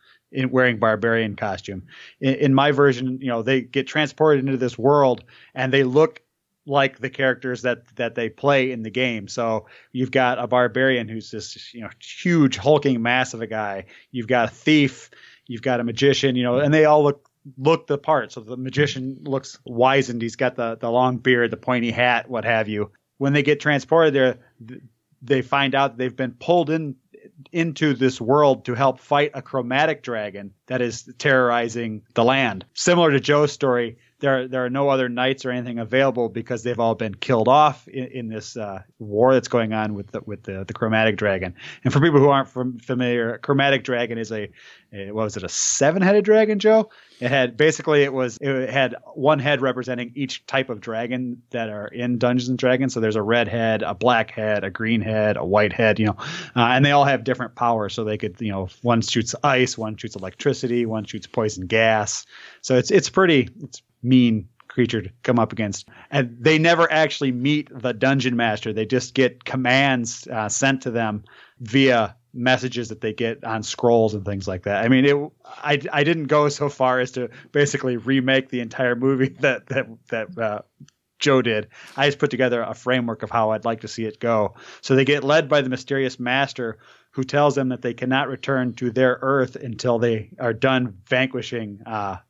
wearing barbarian costume. In my version, they get transported into this world and they look like the characters that they play in the game. So you've got a barbarian who's this, huge hulking mass of a guy. You've got a thief. You've got a magician, and they all look look the part. So the magician looks wizened. He's got the long beard, the pointy hat, what have you. When they get transported there, they find out they've been pulled into this world to help fight a chromatic dragon that is terrorizing the land. Similar to Joe's story, there are no other knights or anything available because they've all been killed off in this war that's going on with the chromatic dragon. And for people who aren't familiar, chromatic dragon is a 7-headed dragon, Joe? It had one head representing each type of dragon that are in Dungeons and Dragons. So there's a red head, a black head, a green head, a white head, and they all have different powers. So they could, one shoots ice, one shoots electricity, one shoots poison gas. So it's mean creature to come up against. And they never actually meet the dungeon master. They just get commands sent to them via messages that they get on scrolls and things like that. I mean, I didn't go so far as to basically remake the entire movie that Joe did. I just put together a framework of how I'd like to see it go. So they get led by the mysterious master who tells them that they cannot return to their Earth until they are done vanquishing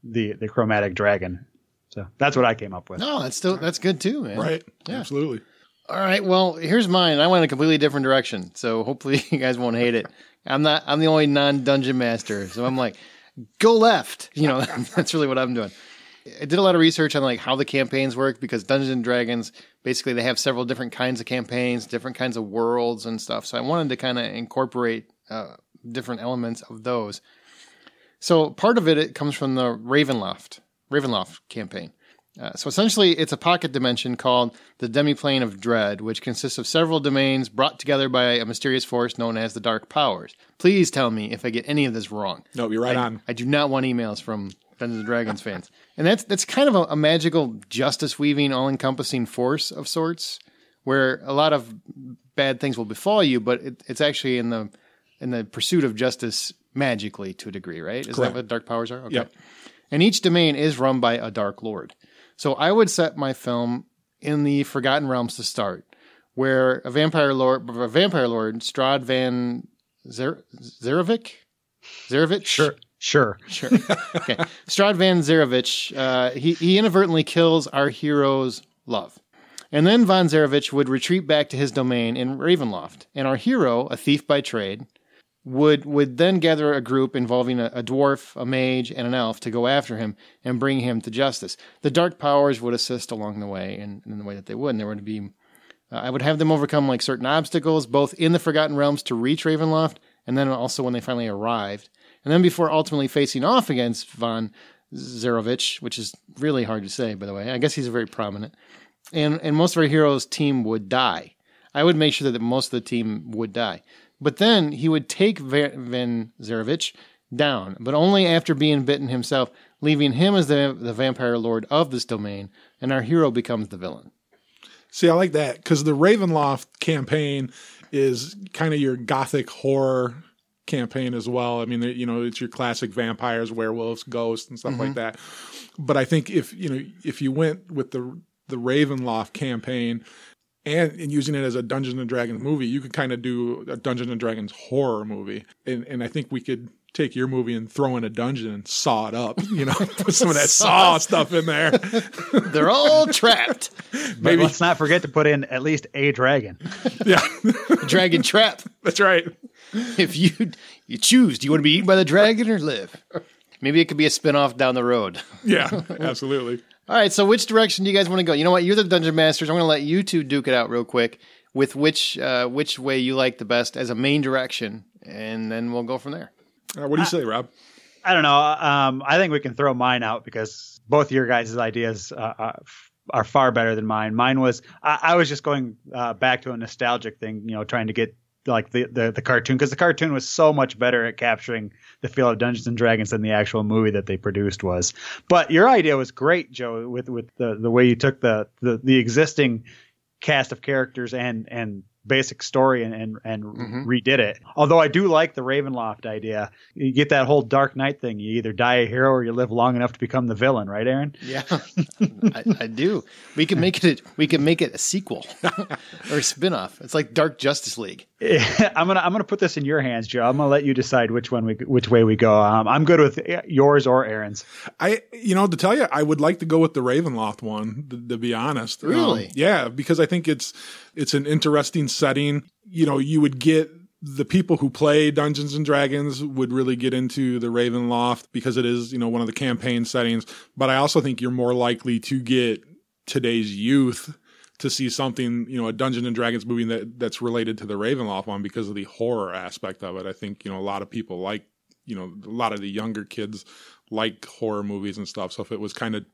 the chromatic dragon. So that's what I came up with. No, that's good too, man. Right. Yeah. Absolutely. All right. Well, here's mine. I went in a completely different direction, so hopefully you guys won't hate it. I'm the only non-dungeon master, so I'm like, go left. That's really what I'm doing. I did a lot of research on like how the campaigns work because Dungeons and Dragons, basically they have several different kinds of campaigns, different kinds of worlds and stuff. So I wanted to kind of incorporate different elements of those. So part of it comes from the Ravenloft campaign. So essentially, it's a pocket dimension called the Demiplane of Dread, which consists of several domains brought together by a mysterious force known as the Dark Powers. Please tell me if I get any of this wrong. No, you're right on. I do not want emails from Dungeons and Dragons fans. And that's kind of a magical, justice-weaving, all-encompassing force of sorts, where a lot of bad things will befall you, but it's actually in the pursuit of justice magically to a degree, right? Is that what Dark Powers are? Okay. Yep. And each domain is run by a Dark Lord. So I would set my film in the Forgotten Realms to start, where a vampire lord, Strahd van Zarevich? Sure. Okay. Strahd van Zarevich, he inadvertently kills our hero's love. And then Von Zarevich would retreat back to his domain in Ravenloft. And our hero, a thief by trade, would then gather a group involving a dwarf, a mage, and an elf to go after him and bring him to justice. The Dark Powers would assist along the way in the way that they would. And there would be, I would have them overcome like certain obstacles, both in the Forgotten Realms to reach Ravenloft, and then also when they finally arrived. And then before ultimately facing off against Von Zarevich, which is really hard to say, by the way. I guess he's very prominent. And most of our heroes' team would die. I would make sure that most of the team would die. But then he would take Van Zarevich down, but only after being bitten himself, leaving him as the vampire lord of this domain, and our hero becomes the villain. See, I like that, because the Ravenloft campaign is kind of your gothic horror campaign as well. I mean, it's your classic vampires, werewolves, ghosts, and stuff like that. But I think if you went with the Ravenloft campaign, and using it as a Dungeons and Dragons movie, you could kind of do a Dungeons and Dragons horror movie. And I think we could take your movie and throw in a dungeon and saw it up, put some of that saw stuff in there. They're all trapped. Maybe let's not forget to put in at least a dragon. Yeah. Dragon trap. That's right. If you choose, do you want to be eaten by the dragon or live? Maybe it could be a spinoff down the road. Yeah, absolutely. All right, so which direction do you guys want to go? You know what? You're the Dungeon Masters. I'm going to let you two duke it out real quick with which way you like the best as a main direction, and then we'll go from there. What do you say, Rob? I don't know. I think we can throw mine out because both your guys' ideas are far better than mine. Mine was I was just going back to a nostalgic thing, trying to get like the cartoon, because the cartoon was so much better at capturing the feel of Dungeons and Dragons than the actual movie that they produced was. But your idea was great, Joe, with the way you took the existing cast of characters and basic story and redid it. Although I do like the Ravenloft idea. You get that whole Dark Knight thing. You either die a hero or you live long enough to become the villain, right, Aaron? Yeah, I do. We can make it a sequel or a spinoff. It's like Dark Justice League. I'm gonna put this in your hands, Joe. I'm gonna let you decide which way we go. I'm good with yours or Aaron's. To tell you, I would like to go with the Ravenloft one. To be honest, really, yeah, because I think it's an interesting setting. You would get the people who play Dungeons and Dragons would really get into the Ravenloft because it is one of the campaign settings. But I also think you're more likely to get today's youth to see something, a Dungeons and Dragons movie that's related to the Ravenloft one because of the horror aspect of it. I think, a lot of people like, a lot of the younger kids like horror movies and stuff. So if it was kind of,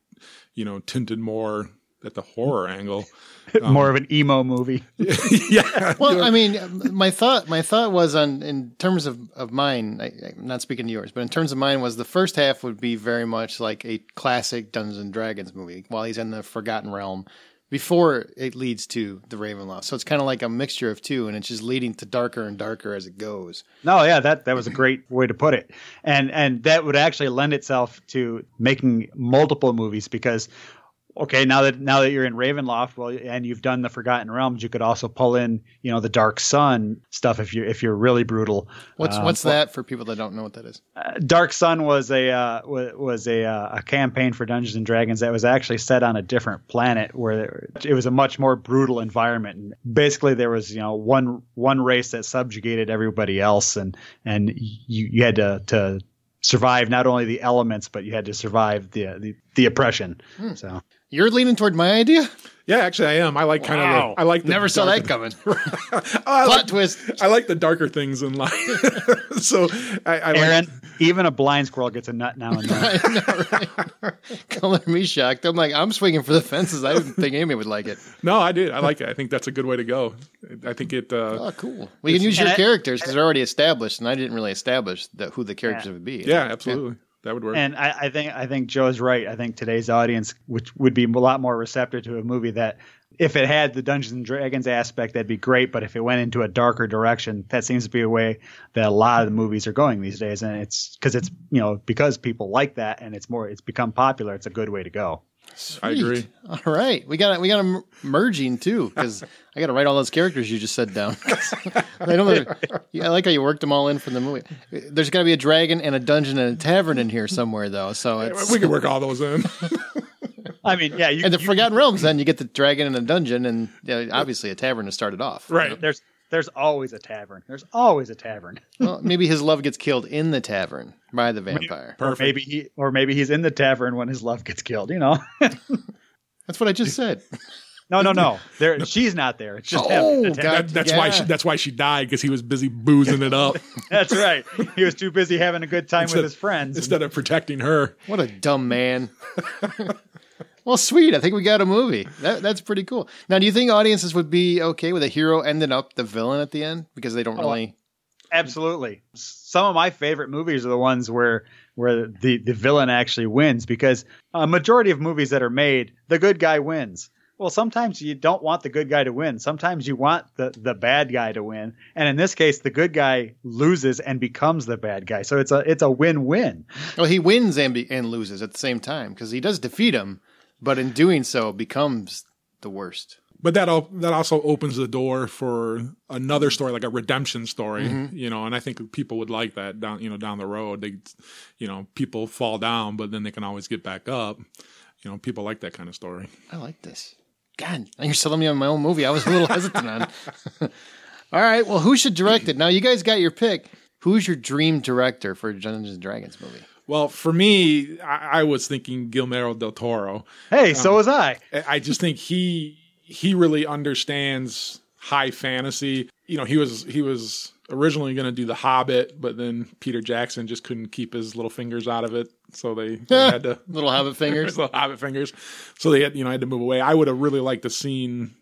tinted more at the horror angle. More of an emo movie. Yeah. Well, I mean, my thought was in terms of mine, I'm not speaking to yours, but in terms of mine was the first half would be very much like a classic Dungeons and Dragons movie while he's in the Forgotten Realm, before it leads to the Ravenloft. So it's kind of like a mixture of two, and it's just leading to darker and darker as it goes. No, yeah, that was a great way to put it. And that would actually lend itself to making multiple movies because, okay, now that you're in Ravenloft, well, and you've done the Forgotten Realms, you could also pull in, the Dark Sun stuff if you're really brutal. What's that for people that don't know what that is? Dark Sun was a campaign for Dungeons and Dragons that was actually set on a different planet where it was a much more brutal environment. And basically, there was one race that subjugated everybody else, and you had to survive not only the elements, but you had to survive the oppression. So. You're leaning toward my idea? Yeah, actually, I am. I like I like. Never saw that coming. Plot twist. I like the darker things in life. So, Aaron, even a blind squirrel gets a nut now and then. I know, right? Color me shocked. I'm swinging for the fences. I didn't think Amy would like it. No, I did. I like it. I think that's a good way to go. I think it. Oh, cool. We can use your characters because they're already established, and I didn't really establish who the characters would be. Yeah, absolutely. Yeah. That would work. And I think Joe's right. I think today's audience, which would be a lot more receptive to a movie that, if it had the Dungeons and Dragons aspect, that'd be great. But if it went into a darker direction, that seems to be a way that a lot of the movies are going these days. And it's because people like that, and it's become popular. It's a good way to go. Sweet. I agree. All right, we got a merging too because I got to write all those characters you just said down. I like how you worked them all in for the movie. There's got to be a dragon and a dungeon and a tavern in here somewhere though. So we can work all those in. I mean, yeah. And the Forgotten Realms, then you get the dragon and a dungeon, and obviously a tavern to start it off. Right. There's always a tavern. There's always a tavern. Well, maybe his love gets killed in the tavern by the vampire. Perfect. Or maybe he's in the tavern when his love gets killed. That's what I just said. No. She's not there. It's just him. That's why she died, because he was busy boozing it up. That's right. He was too busy having a good time with his friends instead of protecting her. What a dumb man. Well, sweet. I think we got a movie. That's pretty cool. Now, do you think audiences would be okay with a hero ending up the villain at the end? Because they don't really... Absolutely. Some of my favorite movies are the ones where the villain actually wins, because a majority of movies that are made, the good guy wins. Well, sometimes you don't want the good guy to win. Sometimes you want the bad guy to win. And in this case, the good guy loses and becomes the bad guy. So it's a win-win. Well, he wins and loses at the same time, because he does defeat him. But in doing so, becomes the worst. But that also opens the door for another story, like a redemption story, and I think people would like that down the road. People fall down, but then they can always get back up. People like that kind of story. I like this. God, now you're selling me on my own movie. I was a little hesitant on. All right, well, who should direct it? Now, you guys got your pick. Who's your dream director for a Dungeons & Dragons movie? Well, for me, I was thinking Guillermo del Toro. Hey, so was I. I just think he really understands high fantasy. He was originally going to do The Hobbit, but then Peter Jackson just couldn't keep his little fingers out of it, so they had to little Hobbit fingers. Little Hobbit fingers. So they had to move away. I would have really liked to seen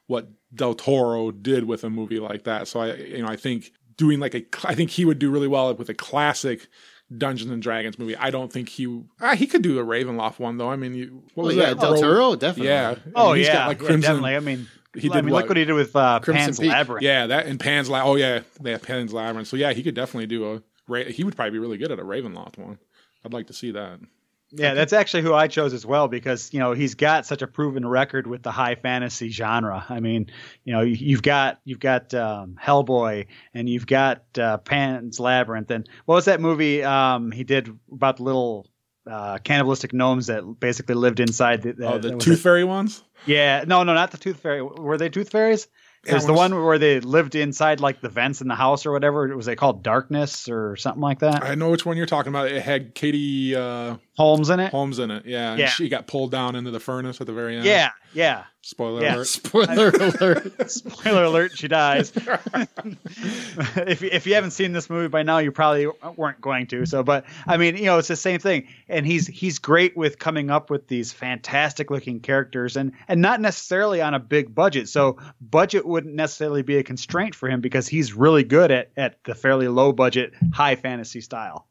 what del Toro did with a movie like that. So I think doing I think he would do really well with a classic Dungeons and Dragons movie. I don't think he could do a Ravenloft one though. I mean, what was that? Del Toro, definitely. Yeah. He's got Crimson, definitely. I mean, look what he did with Pan's Labyrinth. Yeah, that and Pan's Labyrinth. Oh yeah, they have Pan's Labyrinth. So yeah, he could definitely do he would probably be really good at a Ravenloft one. I'd like to see that. Yeah, that's actually who I chose as well because, he's got such a proven record with the high fantasy genre. I mean, you've got Hellboy and you've got Pan's Labyrinth. And what was that movie he did about the little cannibalistic gnomes that basically lived inside the Tooth Fairy ones? Yeah. No, not the Tooth Fairy. Were they Tooth Fairies? There's the one where they lived inside like the vents in the house or whatever. Was they called Darkness or something like that? I know which one you're talking about. It had Katie Holmes in it. Yeah. And she got pulled down into the furnace at the very end. Yeah. Spoiler alert. Spoiler alert. Spoiler alert. She dies. If you haven't seen this movie by now, you probably weren't going to. So, but I mean, it's the same thing. And he's great with coming up with these fantastic looking characters and not necessarily on a big budget. So budget wouldn't necessarily be a constraint for him because he's really good at the fairly low budget, high fantasy style.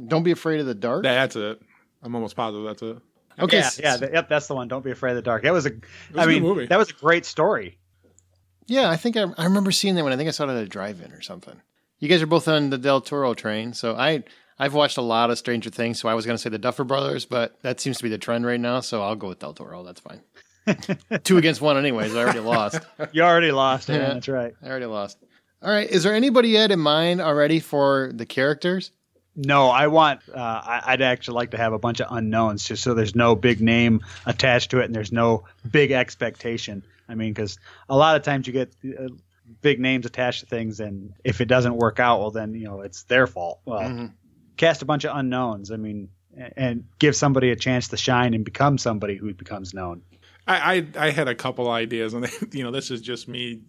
Don't Be Afraid of the Dark. That's it. I'm almost positive that's it. Okay. Yep, that's the one. Don't Be Afraid of the Dark. That was a good movie. That was a great story. Yeah, I think I remember seeing that one. I think I saw it at a drive-in or something. You guys are both on the Del Toro train, so I've watched a lot of Stranger Things, so I was going to say the Duffer Brothers, but that seems to be the trend right now, so I'll go with Del Toro. That's fine. 2 against 1 anyways. I already lost. You already lost. Yeah, that's right. I already lost. All right. Is there anybody yet in mind already for the characters? No, I want. I'd actually like to have a bunch of unknowns, just so there's no big name attached to it, and there's no big expectation. I mean, because a lot of times you get big names attached to things, and if it doesn't work out, well, then it's their fault. Well, cast a bunch of unknowns. I mean, and give somebody a chance to shine and become somebody who becomes known. I had a couple ideas, and this is just me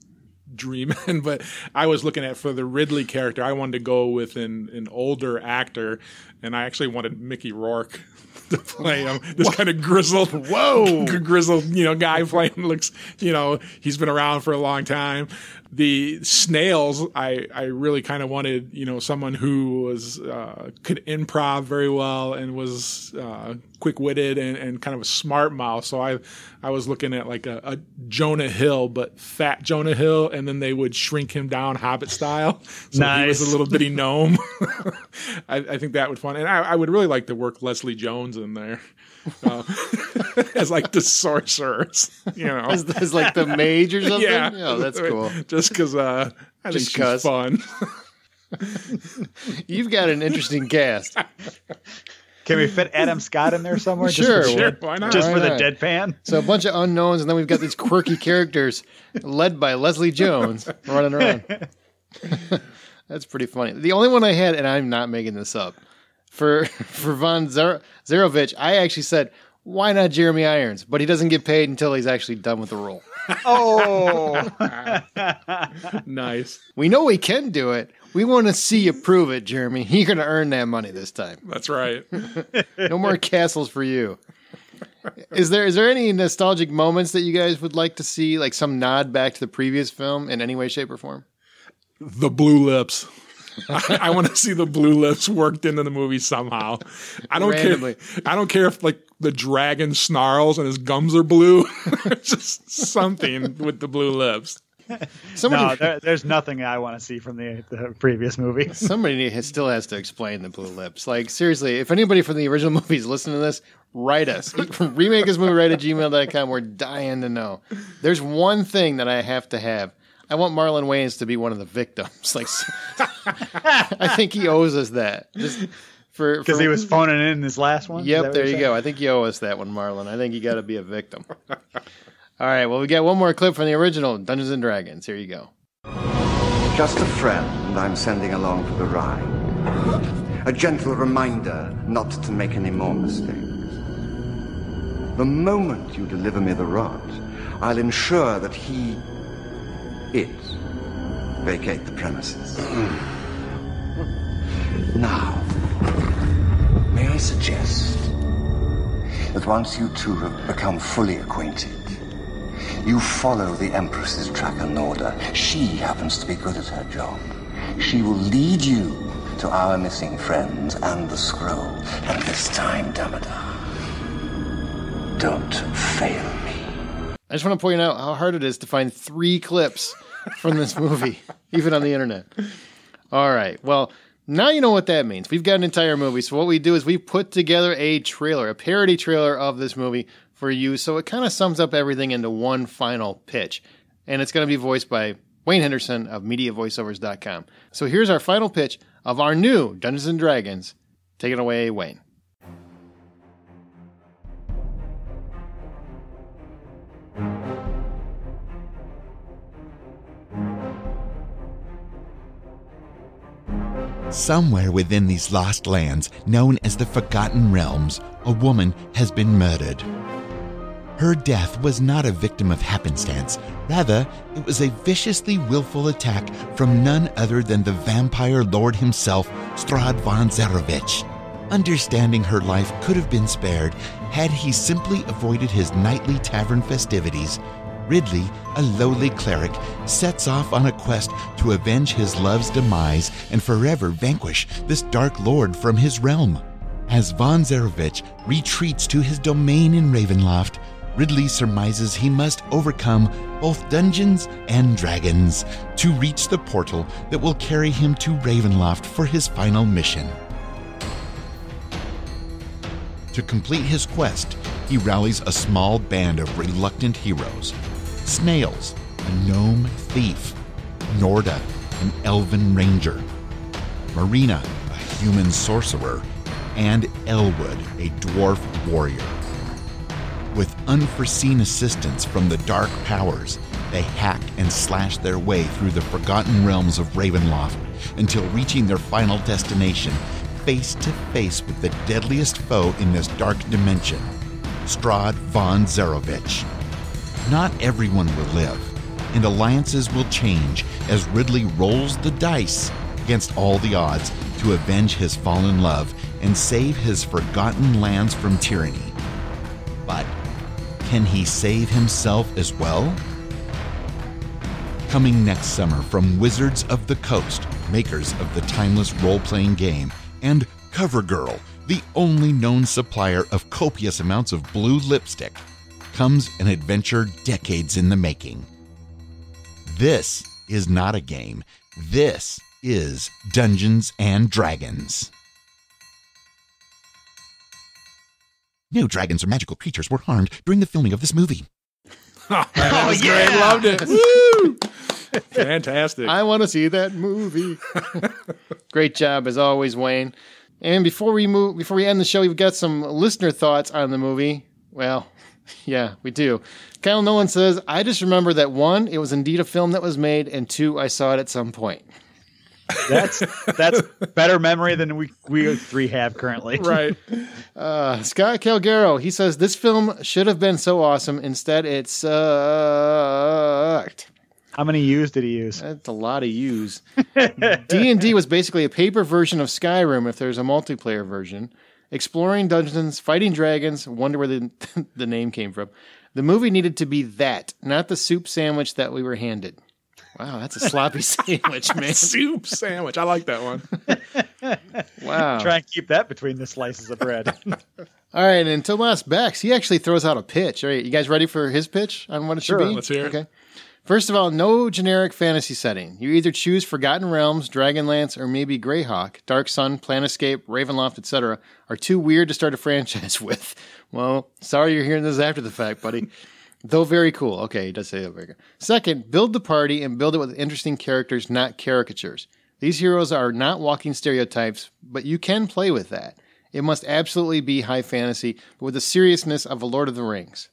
dreaming, but I was looking at for the Ridley character, I wanted to go with an older actor, and I actually wanted Mickey Rourke to play him. This kind of grizzled, guy playing looks, he's been around for a long time. The Snails, I really kind of wanted, someone who was could improv very well and was quick-witted and kind of a smart mouth. So I was looking at like a Jonah Hill, but fat Jonah Hill, and then they would shrink him down Hobbit style. So he was a little bitty gnome. I think that would be fun. And I would really like to work Leslie Jones in there. As like the sorcerers, as like the mage or something. Yeah, that's cool. Just because I think she's fun. You've got an interesting cast. Can we fit Adam Scott in there somewhere? Sure, why not? Just for the deadpan. So a bunch of unknowns, and then we've got these quirky characters led by Leslie Jones running around. That's pretty funny. The only one I had, and I'm not making this up, for Von Zarovich, I actually said, why not Jeremy Irons? But he doesn't get paid until he's actually done with the role. Oh, nice. We know he can do it. We want to see you prove it, Jeremy. You're going to earn that money this time. That's right. No more castles for you. Is there any nostalgic moments that you guys would like to see, like some nod back to the previous film in any way, shape, or form? The blue lips. I want to see the blue lips worked into the movie somehow. I don't care if like the dragon snarls and his gums are blue. Just something with the blue lips. There's nothing I want to see from the previous movie. Somebody still has to explain the blue lips. Like, seriously, if anybody from the original movies listening to this, write us. Remake This Movie Right at gmail.com. We're dying to know. There's one thing that I have to have. I want Marlon Wayans to be one of the victims. Like, I think he owes us that. Because he was phoning in his last one? Yep, there you go. I think you owe us that one, Marlon. I think you got to be a victim. All right, well, we got one more clip from the original Dungeons & Dragons. Here you go. Just a friend I'm sending along for the ride. A gentle reminder not to make any more mistakes. The moment you deliver me the rod, I'll ensure that it vacate the premises. Now, may I suggest that once you two have become fully acquainted, you follow the Empress's track and order. She happens to be good at her job. She will lead you to our missing friends and the scroll. And this time, Damodar, don't fail me. I just want to point out how hard it is to find 3 clips from this movie, even on the internet. All right. Well, Now you know what that means. We've got an entire movie. So what we do is we put together a trailer, a parody trailer of this movie for you. So it kind of sums up everything into one final pitch. And it's going to be voiced by Wayne Henderson of MediaVoiceovers.com. So here's our final pitch of our new Dungeons & Dragons. Take it away, Wayne. Somewhere within these lost lands, known as the Forgotten Realms, a woman has been murdered. Her death was not a victim of happenstance. Rather, it was a viciously willful attack from none other than the vampire lord himself, Strahd von Zarovich. Understanding her life could have been spared had he simply avoided his nightly tavern festivities. Ridley, a lowly cleric, sets off on a quest to avenge his love's demise and forever vanquish this dark lord from his realm. As von Zarovich retreats to his domain in Ravenloft, Ridley surmises he must overcome both Dungeons and Dragons to reach the portal that will carry him to Ravenloft for his final mission. To complete his quest, he rallies a small band of reluctant heroes. Snails, a gnome thief, Norda, an elven ranger, Marina, a human sorcerer, and Elwood, a dwarf warrior. With unforeseen assistance from the dark powers, they hack and slash their way through the forgotten realms of Ravenloft until reaching their final destination, face to face with the deadliest foe in this dark dimension, Strahd von Zarovich. Not everyone will live, and alliances will change as Ridley rolls the dice against all the odds to avenge his fallen love and save his forgotten lands from tyranny. But can he save himself as well? Coming next summer from Wizards of the Coast, makers of the timeless role-playing game, and CoverGirl, the only known supplier of copious amounts of blue lipstick, comes an adventure decades in the making. This is not a game. This is Dungeons and Dragons. No dragons or magical creatures were harmed during the filming of this movie. That was great. Loved it. Woo! Fantastic. I want to see that movie. Great job as always, Wayne. And before we end the show, we've got some listener thoughts on the movie. Well, yeah, we do. Kyle Nolan says, I just remember that 1, it was indeed a film that was made, and 2, I saw it at some point. That's better memory than we 3 have currently. Right. Scott Calgaro, he says, this film should have been so awesome. Instead, it sucked. How many U's did he use? That's a lot of U's. D&D was basically a paper version of Skyrim if there's a multiplayer version. Exploring dungeons, fighting dragons, wonder where the name came from. The movie needed to be that, not the soup sandwich that we were handed. Wow, that's a sloppy sandwich, man. Soup sandwich. I like that one. Wow. Try and keep that between the slices of bread. All right, and Tomas Bex, he actually throws out a pitch. All right, you guys ready for his pitch on what it should be? Let's hear it. Okay. First of all, no generic fantasy setting. You either choose Forgotten Realms, Dragonlance, or maybe Greyhawk. Dark Sun, Planescape, Ravenloft, etc. are too weird to start a franchise with. Well, sorry you're hearing this after the fact, buddy. Though very cool. Okay, he does say that very good. Second, build the party and build it with interesting characters, not caricatures. These heroes are not walking stereotypes, but you can play with that. It must absolutely be high fantasy, but with the seriousness of a Lord of the Rings.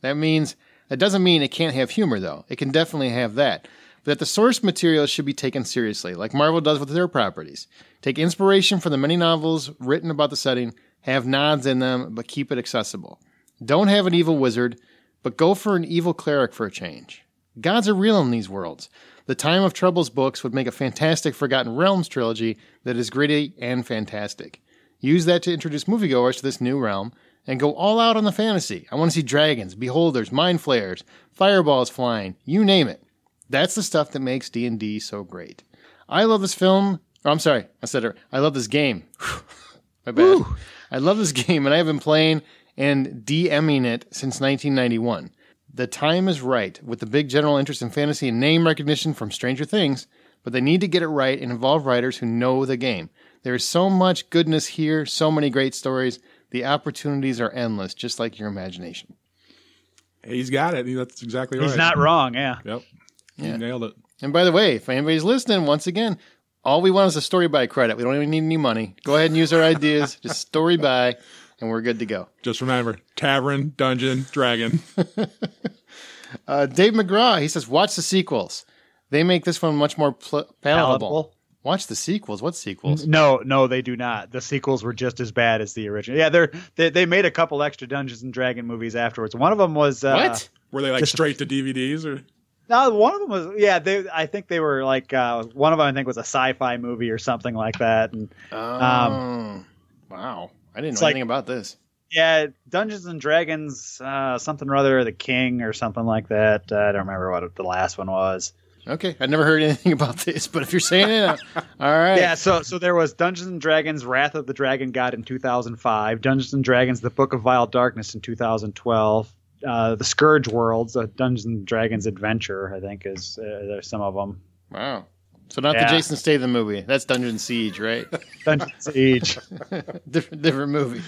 That doesn't mean it can't have humor, though. It can definitely have that. But that the source material should be taken seriously, like Marvel does with their properties. Take inspiration from the many novels written about the setting, have nods in them, but keep it accessible. Don't have an evil wizard, but go for an evil cleric for a change. Gods are real in these worlds. The Time of Troubles books would make a fantastic Forgotten Realms trilogy that is gritty and fantastic. Use that to introduce moviegoers to this new realm, and go all out on the fantasy. I want to see dragons, beholders, mind flayers, fireballs flying, you name it. That's the stuff that makes D&D so great. I love this film. Oh, I'm sorry, I said it. I love this game. My bad. Woo. I love this game, and I have been playing and DMing it since 1991. The time is right, with the big general interest in fantasy and name recognition from Stranger Things, but they need to get it right and involve writers who know the game. There's so much goodness here, so many great stories. The opportunities are endless, just like your imagination. He's got it. That's exactly right. He's not wrong, yeah. Yep. He nailed it. And by the way, if anybody's listening, once again, all we want is a story by credit. We don't even need any money. Go ahead and use our ideas. Just story by, and we're good to go. Just remember, tavern, dungeon, dragon. Dave McGraw, he says, watch the sequels. They make this one much more palatable. Watch the sequels. What sequels? No, they do not. The sequels were just as bad as the original. Yeah, they made a couple extra Dungeons and Dragon movies afterwards. One of them was what? Were they like straight to DVDs or? No, one of them was. Yeah, I think they were like one of them. I think was a sci-fi movie or something like that. And wow, I didn't know anything about this. Yeah, Dungeons and Dragons, something or other, the King or something like that. I don't remember what the last one was. Okay, I never heard anything about this, but if you're saying it, all right. Yeah, so there was Dungeons and Dragons: Wrath of the Dragon God in 2005, Dungeons and Dragons: The Book of Vile Darkness in 2012, The Scourge Worlds, Dungeons and Dragons Adventure, I think is there's some of them. Wow. So not the Jason Statham movie. That's Dungeon Siege, right? Dungeon Siege. different movie.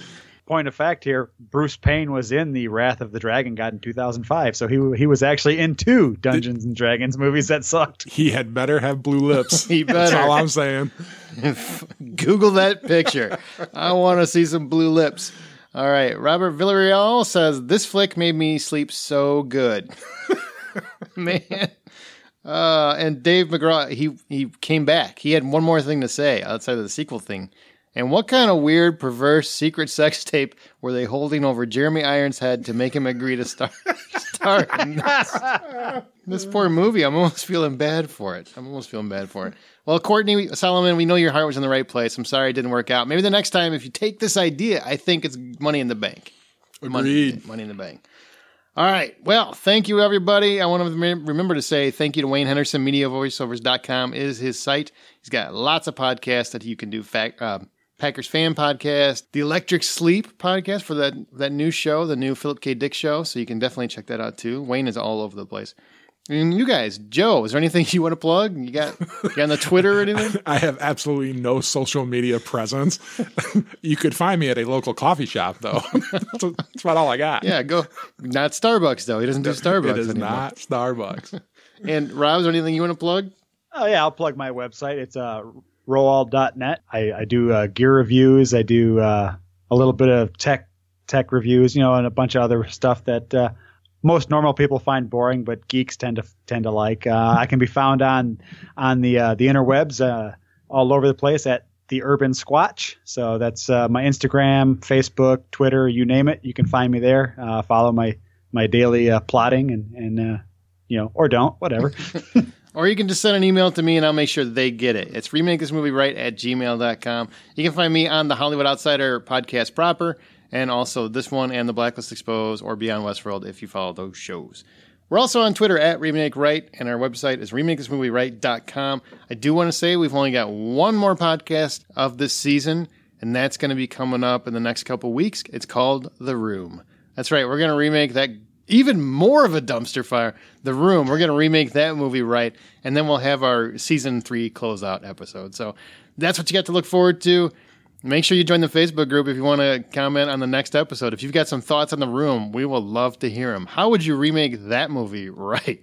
Point of fact here, Bruce Payne was in the Wrath of the Dragon God in 2005, so he was actually in 2 Dungeons and Dragons movies that sucked. He had better have blue lips. He better. That's all I'm saying. Google that picture. I want to see some blue lips. All right, Robert Villarreal says, this flick made me sleep so good. Man. And Dave McGraw, he came back. He had one more thing to say outside of the sequel thing. And what kind of weird, perverse, secret sex tape were they holding over Jeremy Irons' head to make him agree to star in this poor movie? I'm almost feeling bad for it. Well, Courtney Solomon, we know your heart was in the right place. I'm sorry it didn't work out. Maybe the next time, if you take this idea, I think it's money in the bank. Agreed. Money in the bank. All right. Well, thank you, everybody. I want to remember to say thank you to Wayne Henderson. MediaVoiceovers.com is his site. He's got lots of podcasts that you can do. Packers Fan Podcast, the Electric Sleep Podcast for that new show, the new Philip K. Dick show. So you can definitely check that out too. Wayne is all over the place. And you guys, Joe, is there anything you want to plug? You got on the Twitter or anything? I have absolutely no social media presence. You could find me at a local coffee shop, though. That's about all I got. Yeah, go. Not Starbucks, though. He doesn't do Starbucks It is anymore. not Starbucks. And Rob, is there anything you want to plug? Oh, yeah, I'll plug my website. It's Rowald.net. I do gear reviews. I do a little bit of tech reviews, and a bunch of other stuff that most normal people find boring, but geeks tend to like. I can be found on the interwebs all over the place at the Urban Squatch. So that's my Instagram, Facebook, Twitter, you name it. You can find me there. Follow my daily plotting and or don't, whatever. Or you can just send an email to me and I'll make sure they get it. It's remakethismovieright@gmail.com. You can find me on the Hollywood Outsider podcast proper, and also this one and the Blacklist Exposed or Beyond Westworld if you follow those shows. We're also on Twitter at Remake Right, and our website is remakethismovieright.com. I do want to say we've only got one more podcast of this season, and that's going to be coming up in the next couple weeks. It's called The Room. That's right. We're going to remake that even more of a dumpster fire, The Room. We're going to remake that movie right, and then we'll have our season 3 closeout episode. So that's what you got to look forward to. Make sure you join the Facebook group if you want to comment on the next episode. If you've got some thoughts on The Room, we will love to hear them. How would you remake that movie right?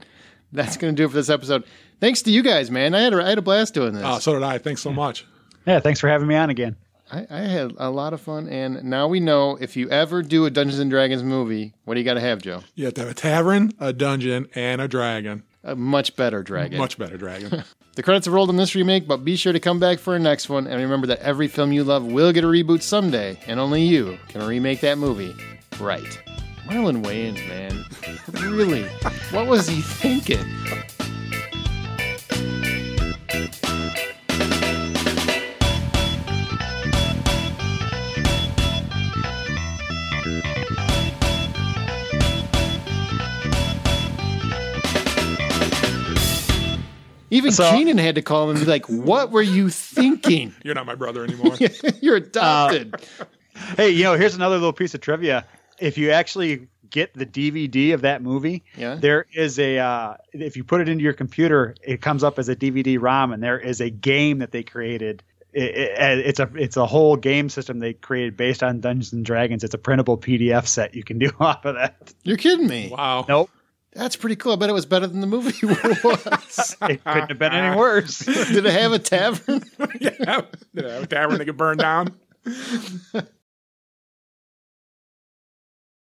That's going to do it for this episode. Thanks to you guys, man. I had a blast doing this. Oh, so did I. Thanks so much. Yeah, thanks for having me on again. I had a lot of fun, and now we know if you ever do a Dungeons & Dragons movie, what do you got to have, Joe? You have to have a tavern, a dungeon, and a dragon. A much better dragon. Much better dragon. The credits have rolled in this remake, but be sure to come back for our next one, and remember that every film you love will get a reboot someday, and only you can remake that movie right. Marlon Wayans, man. Really? What was he thinking? Even Keenan had to call him and be like, what were you thinking? You're not my brother anymore. You're adopted. Hey, here's another little piece of trivia. If you actually get the DVD of that movie, there is if you put it into your computer, it comes up as a DVD-ROM, and there is a game that they created. it's a whole game system they created based on Dungeons and Dragons. It's a printable PDF set you can do off of that. You're kidding me. Wow. Nope. That's pretty cool. I bet it was better than the movie was. It couldn't have been any worse. Did it have a tavern? Yeah. Did it have a tavern that could burn down?